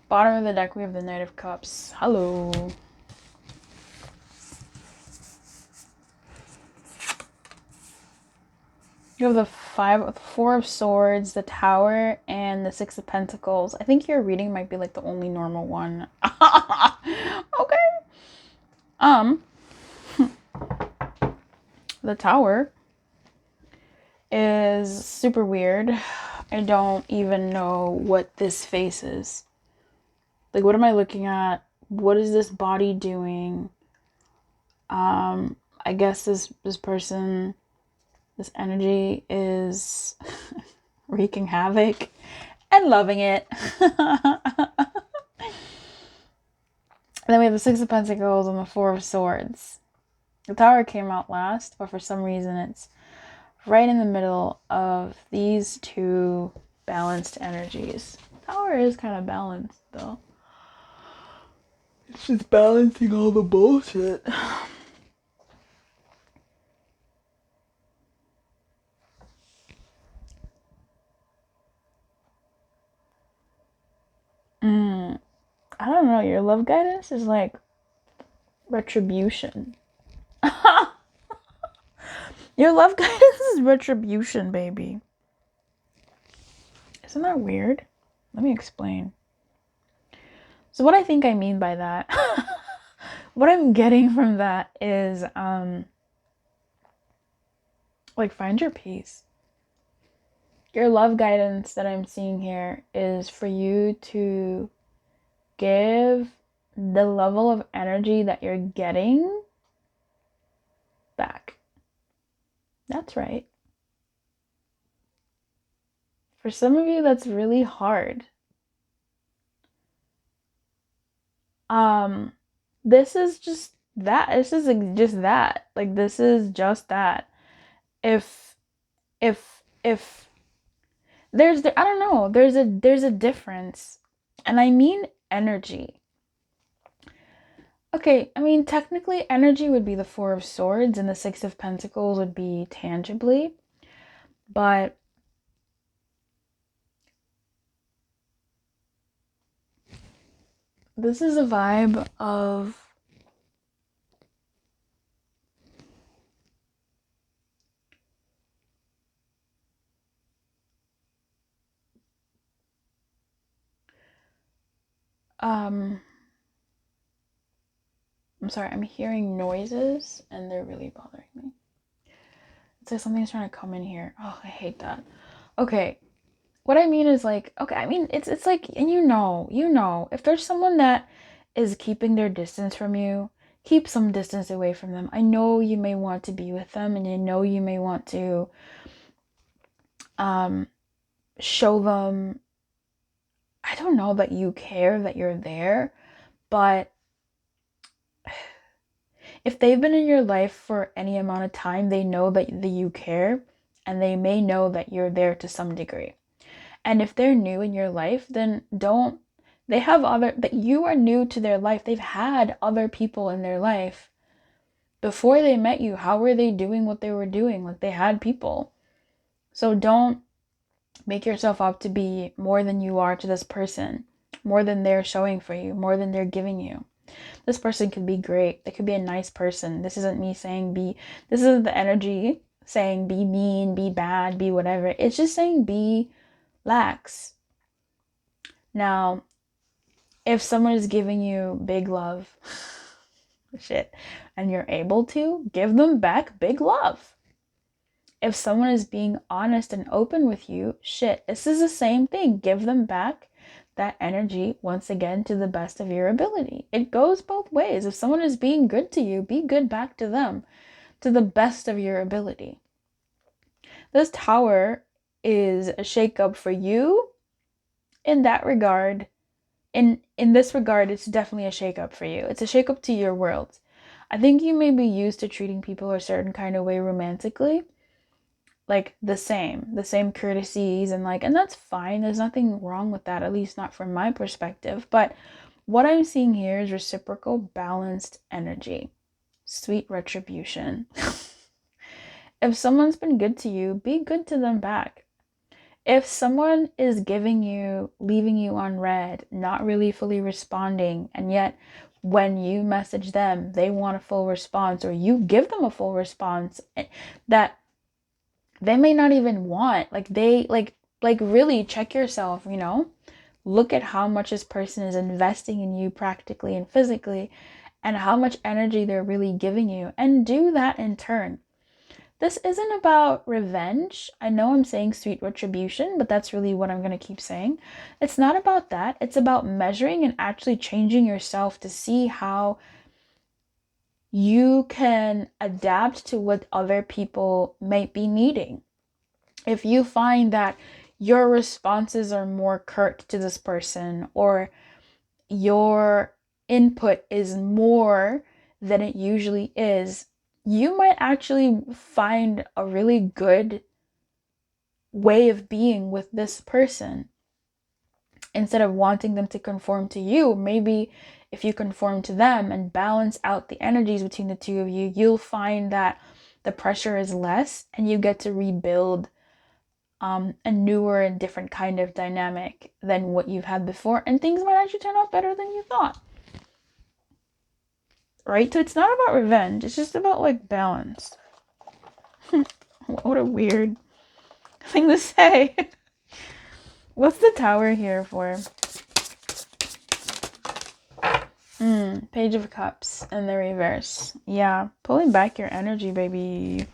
Bottom of the deck, we have the Knight of Cups. Hello. You have the Four of Swords, the Tower, and the Six of Pentacles. I think your reading might be like the only normal one. Okay. The Tower is super weird. I don't even know what this face is. Like, what am I looking at? What is this body doing? I guess this person, this energy is wreaking havoc and loving it. And then we have the Six of Pentacles and the Four of Swords. The Tower came out last, but for some reason it's right in the middle of these two balanced energies. The Tower is kind of balanced, though. It's just balancing all the bullshit. I don't know, your love guidance is like retribution. Your love guidance is retribution, baby. Isn't that weird? Let me explain. So what I think I mean by that, what I'm getting from that is, like, find your peace. Your love guidance that I'm seeing here is for you to give the level of energy that you're getting back. That's right. For some of you, that's really hard. This is just that. This is just that. Like, this is just that. If there's I don't know, there's a difference. And I mean energy. Okay, I mean, technically energy would be the Four of Swords and the Six of Pentacles would be tangibly. But this is a vibe of I'm sorry, I'm hearing noises and they're really bothering me. It's like something's trying to come in here. Oh, I hate that. Okay. What I mean is, like, okay, I mean, it's like, and you know, if there's someone that is keeping their distance from you, keep some distance away from them. I know you may want to be with them and I know you may want to show them, I don't know, that you care, that you're there, but if they've been in your life for any amount of time, they know that you care and they may know that you're there to some degree. And if they're new in your life, then that you are new to their life. They've had other people in their life before they met you. How were they doing what they were doing? Like, they had people. So don't make yourself up to be more than you are to this person, more than they're showing for you, more than they're giving you. This person could be great. They could be a nice person. This isn't me saying this isn't the energy saying be mean, be bad, be whatever. It's just saying be lax. Now, if someone is giving you big love, shit, and you're able to, give them back big love. If someone is being honest and open with you, shit, this is the same thing. Give them back that energy once again to the best of your ability. It goes both ways. If someone is being good to you, be good back to them to the best of your ability. This Tower is a shakeup for you in that regard. In this regard, it's definitely a shakeup for you. It's a shakeup to your world. I think you may be used to treating people a certain kind of way romantically, like the same courtesies and and that's fine. There's nothing wrong with that, at least not from my perspective. But what I'm seeing here is reciprocal, balanced energy, sweet retribution. If someone's been good to you, be good to them back. If someone is leaving you unread, not really fully responding, and yet when you message them, they want a full response, or you give them a full response that they may not even want, really check yourself, look at how much this person is investing in you practically and physically, and how much energy they're really giving you, and do that in turn. This isn't about revenge. I know I'm saying sweet retribution, but that's really what I'm going to keep saying. It's not about that. It's about measuring and actually changing yourself to see how you can adapt to what other people might be needing. If you find that your responses are more curt to this person, or your input is more than it usually is, you might actually find a really good way of being with this person. Instead of wanting them to conform to you, maybe if you conform to them and balance out the energies between the two of you, you'll find that the pressure is less and you get to rebuild a newer and different kind of dynamic than what you've had before, and things might actually turn out better than you thought. Right? So it's not about revenge. It's just about balance. What a weird thing to say. What's the Tower here for? Page of Cups in the reverse. Yeah, pulling back your energy, baby.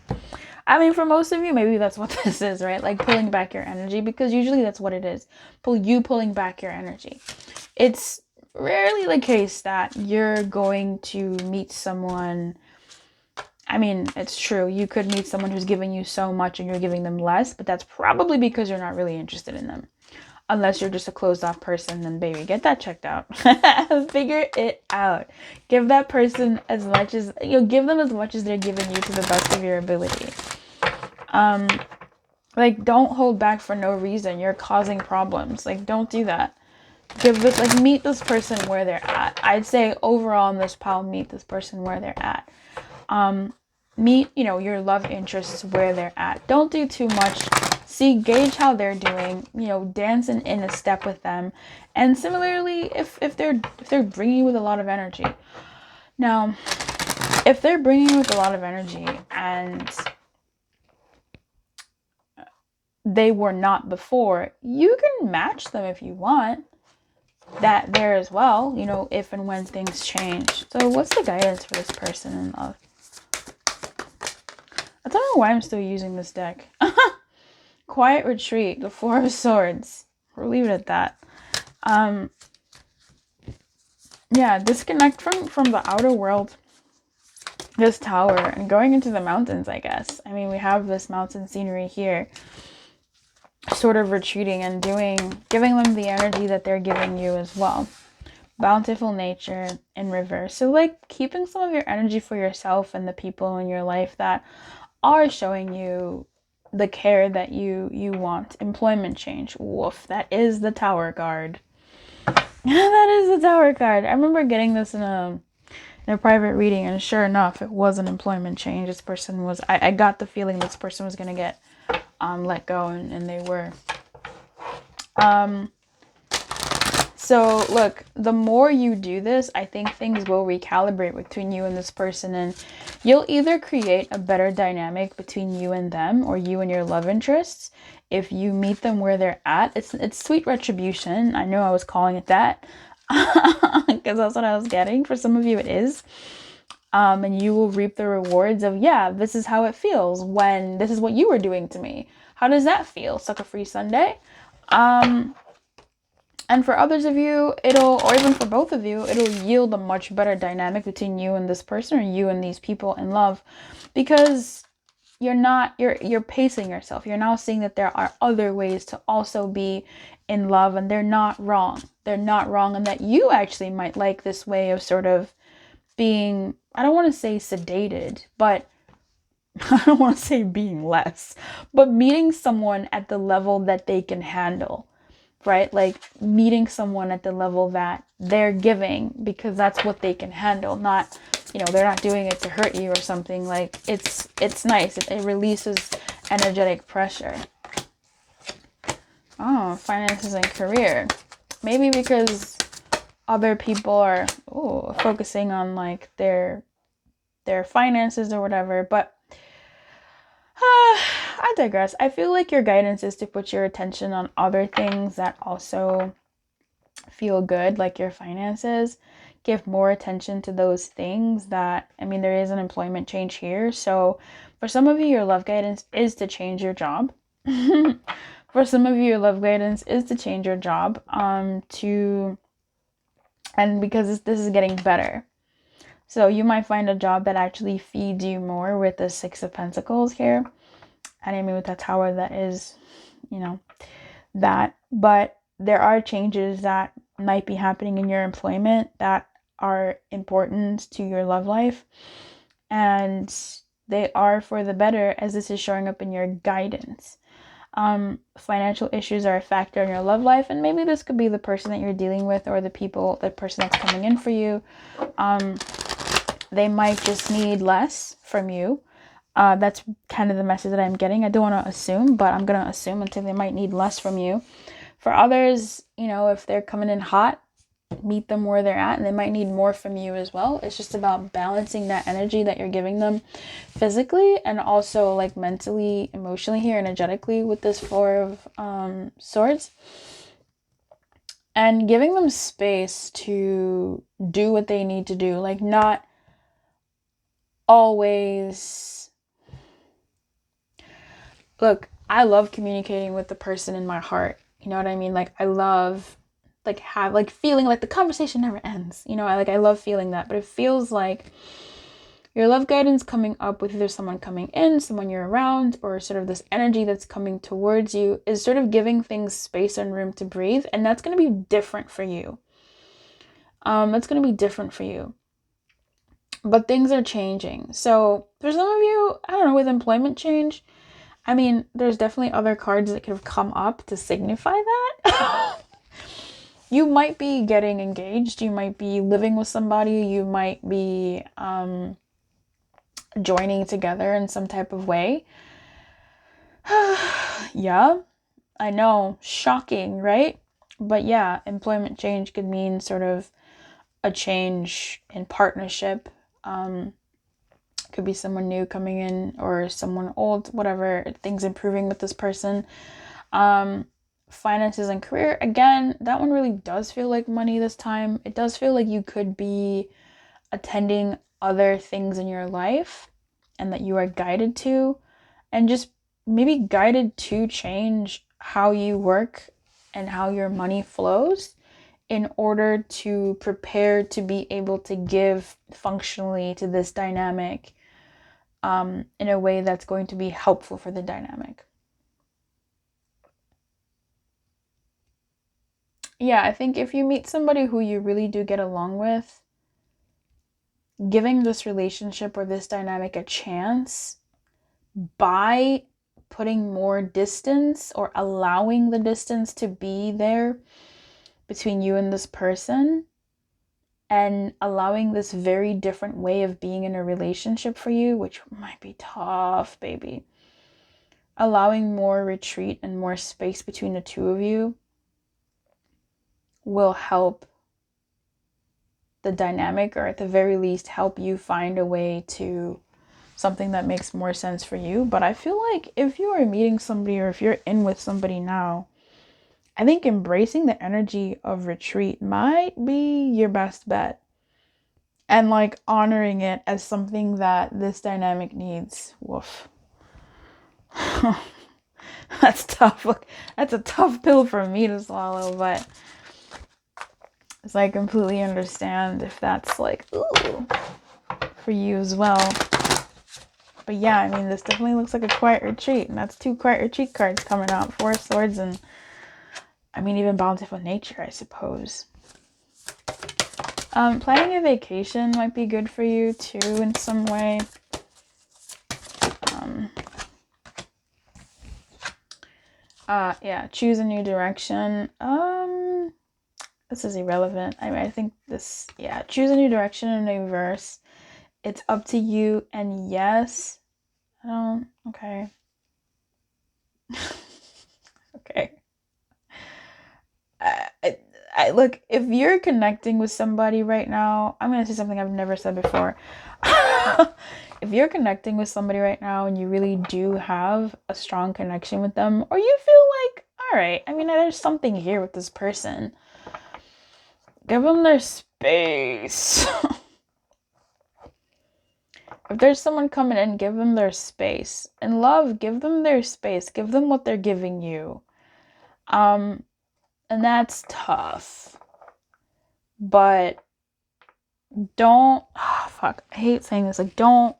I mean, for most of you, maybe that's what this is, right? Like pulling back your energy, because usually that's what it is. Pulling back your energy. It's rarely the case that you're going to meet someone. I mean, it's true. You could meet someone who's giving you so much and you're giving them less, but that's probably because you're not really interested in them. Unless you're just a closed off person, then baby, get that checked out. Figure it out. Give that person as much as, give them as much as they're giving you to the best of your ability. Don't hold back for no reason. You're causing problems. Don't do that. Meet this person where they're at. I'd say overall in this pile, meet this person where they're at. Meet, your love interests where they're at. Don't do too much. Gauge how they're doing, dance in a step with them. And similarly, if they're bringing you with a lot of energy. Now, if they're bringing you with a lot of energy and they were not before, you can match them if you want. That there as well, if and when things change. So what's the guidance for this person in love? I don't know why I'm still using this deck. Quiet retreat, the Four of Swords. We'll leave it at that. Yeah, disconnect from the outer world. This Tower and going into the mountains, I guess. I mean, we have this mountain scenery here. Sort of retreating and giving them the energy that they're giving you as well. Bountiful nature in reverse. So keeping some of your energy for yourself and the people in your life that are showing you the care that you want. Employment change. Woof. That is the Tower card. That is the Tower card. I remember getting this in a private reading, and sure enough, it was an employment change. This person was, I got the feeling this person was going to get let go, and they were. So look, the more you do this, I think things will recalibrate between you and this person, and you'll either create a better dynamic between you and them, or you and your love interests. If you meet them where they're at, it's sweet retribution. I know I was calling it that because that's what I was getting. For some of you, it is. And you will reap the rewards of, yeah, this is how it feels when this is what you were doing to me. How does that feel? Sucker free Sunday. And for others of you, or even for both of you, it'll yield a much better dynamic between you and this person, or you and these people in love. Because you're pacing yourself. You're now seeing that there are other ways to also be in love, and they're not wrong. They're not wrong, and that you actually might like this way of sort of being, I don't want to say sedated, but I don't want to say being less, but meeting someone at the level that they can handle, right? Like meeting someone at the level that they're giving because that's what they can handle, not, they're not doing it to hurt you or something. Like it's nice. It releases energetic pressure. Oh, finances and career. Maybe because other people are focusing on like their finances or whatever, but I digress. I feel like your guidance is to put your attention on other things that also feel good, like your finances. Give more attention to those things that, there is an employment change here. So for some of you, your love guidance is to change your job. For some of you, your love guidance is to change your job and because this is getting better. So you might find a job that actually feeds you more with the Six of Pentacles here. And with the Tower, that is, that. But there are changes that might be happening in your employment that are important to your love life. And they are for the better, as this is showing up in your guidance. Financial issues are a factor in your love life, and maybe this could be the person that you're dealing with or the person that's coming in for you. They might just need less from you. That's kind of the message that I'm getting. I don't want to assume, but I'm going to assume until they might need less from you. For others, if they're coming in hot, meet them where they're at, and they might need more from you as well. It's just about balancing that energy that you're giving them physically and also like mentally, emotionally here, energetically with this Four of Swords. And giving them space to do what they need to do. Like not always... Look, I love communicating with the person in my heart. You know what I mean? Like I love feeling like the conversation never ends. I love feeling that, but it feels like your love guidance coming up with either someone coming in, someone you're around, or sort of this energy that's coming towards you is sort of giving things space and room to breathe. And that's going to be different for you. That's going to be different for you. But things are changing. So for some of you, I don't know, with employment change, there's definitely other cards that could have come up to signify that. You might be getting engaged. You might be living with somebody. You might be joining together in some type of way. Yeah, I know. Shocking, right? But yeah, employment change could mean sort of a change in partnership. Could be someone new coming in or someone old, whatever, things improving with this person. Finances and career, again, that one really does feel like money this time. It does feel like you could be attending other things in your life and that you are guided to, and just maybe guided to change how you work and how your money flows in order to prepare to be able to give functionally to this dynamic in a way that's going to be helpful for the dynamic. Yeah, I think if you meet somebody who you really do get along with, giving this relationship or this dynamic a chance by putting more distance or allowing the distance to be there between you and this person, and allowing this very different way of being in a relationship for you, which might be tough, baby. Allowing more retreat and more space between the two of you will help the dynamic, or at the very least help you find a way to something that makes more sense for you. But I feel like if you are meeting somebody or if you're in with somebody now, I think embracing the energy of retreat might be your best bet. And like honoring it as something that this dynamic needs. Woof. That's tough. Look, that's a tough pill for me to swallow, but it's like I completely understand if that's like, ooh, for you as well. But yeah, I mean, this definitely looks like a quiet retreat. And that's 2 quiet retreat cards coming out. 4 of Swords and, I mean, even bountiful nature, I suppose. Planning a vacation might be good for you too in some way. Yeah, choose a new direction. This is irrelevant. I mean, I think this, yeah, choose a new direction in reverse. It's up to you, and yes. Okay. Okay. I look, if you're connecting with somebody right now, I'm going to say something I've never said before. If you're connecting with somebody right now and you really do have a strong connection with them, or you feel like, all right, I mean, there's something here with this person, give them their space. If there's someone coming in, give them their space. In love, give them their space. Give them what they're giving you. And that's tough. But don't, I hate saying this, like, don't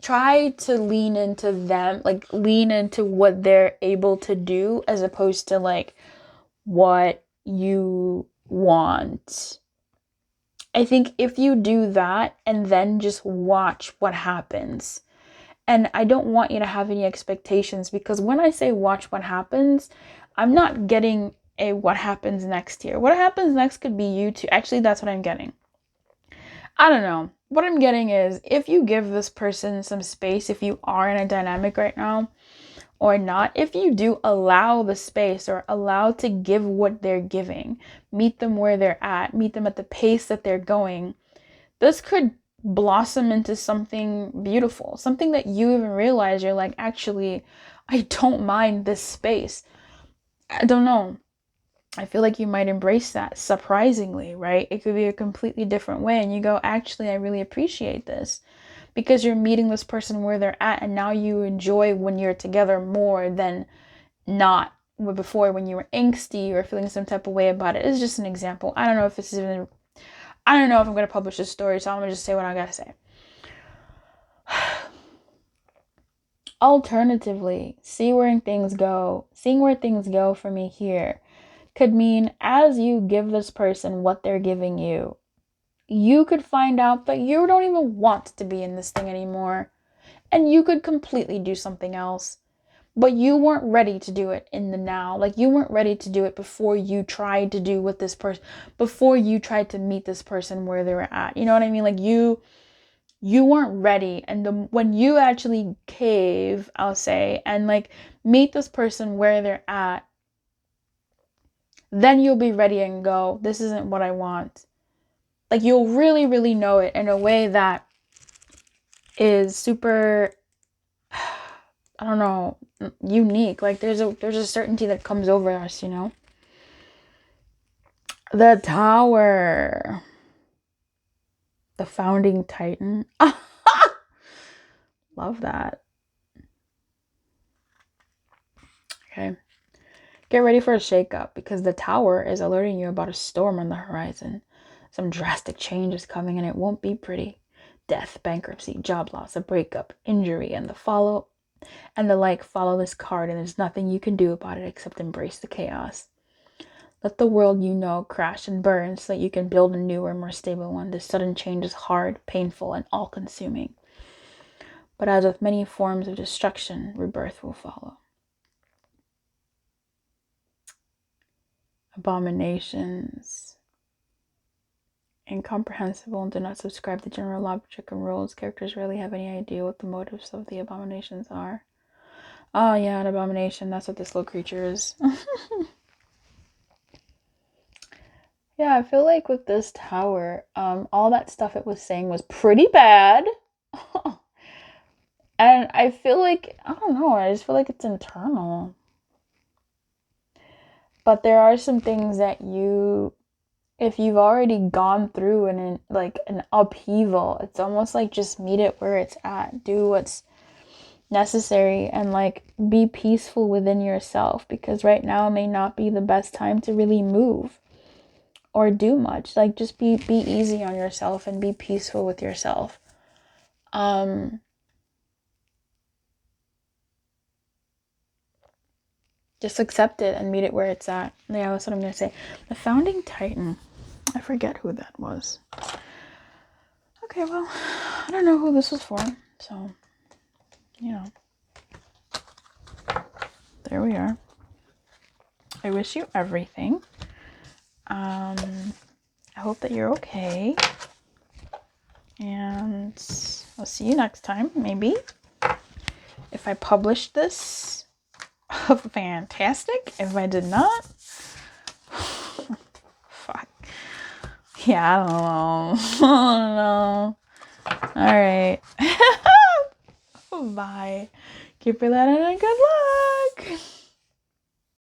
try to lean into them, like, lean into what they're able to do as opposed to, like, what you want. I think if you do that and then just watch what happens, and I don't want you to have any expectations, because when I say watch what happens, I'm not getting a what happens next here. What happens next could be you too. Actually, that's what I'm getting. I don't know. What I'm getting is, if you give this person some space, if you are in a dynamic right now or not, if you do allow the space or allow to give what they're giving, meet them where they're at, meet them at the pace that they're going, this could blossom into something beautiful, something that you even realize you're like, actually, I don't mind this space. I don't know. I feel like you might embrace that, surprisingly, right? It could be a completely different way, and you go, actually, I really appreciate this, because you're meeting this person where they're at, and now you enjoy when you're together more than not before, when you were angsty or feeling some type of way about it. It's just an example. I don't know if this is even, I don't know if I'm going to publish this story, so I'm going to just say what I got to say. Alternatively, seeing where things go for me here could mean, as you give this person what they're giving you, you could find out that you don't even want to be in this thing anymore, and you could completely do something else, but you weren't ready to do it in the now. Like, you weren't ready to do it before you tried to do with this person, before you tried to meet this person where they were at. You know what I mean? Like, you weren't ready, and when you actually cave, I'll say, and like meet this person where they're at, then you'll be ready and go, this isn't what I want. Like, you'll really, really know it in a way that is super, I don't know, unique. Like, there's a certainty that comes over us, you know? The Tower. The founding titan. Love that. Okay. Get ready for a shakeup, because the Tower is alerting you about a storm on the horizon. Some drastic change is coming, and it won't be pretty. Death, bankruptcy, job loss, a breakup, injury, and the like follow this card, and there's nothing you can do about it except embrace the chaos. Let the world you know crash and burn so that you can build a newer, more stable one. This sudden change is hard, painful, and all-consuming. But as with many forms of destruction, rebirth will follow. Abominations. Incomprehensible and do not subscribe to general logic and rules. Characters rarely have any idea what the motives of the abominations are. Oh yeah, an abomination. That's what this little creature is. Yeah, I feel like with this Tower, all that stuff it was saying was pretty bad. And I feel like, I don't know, I just feel like it's internal. But there are some things that if you've already gone through an upheaval, it's almost like just meet it where it's at. Do what's necessary and like be peaceful within yourself, because right now may not be the best time to really move or do much. Like, just be easy on yourself and be peaceful with yourself. Just accept it and meet it where it's at. Yeah, that's what I'm gonna say. The founding titan. I forget who that was. Okay, well, I don't know who this was for, so, you know. There we are. I wish you everything. I hope that you're okay. And I'll see you next time, maybe. If I published this, fantastic. If I did not, fuck. Yeah, I don't know. I don't know. All right. Bye. Keep your letter and good luck.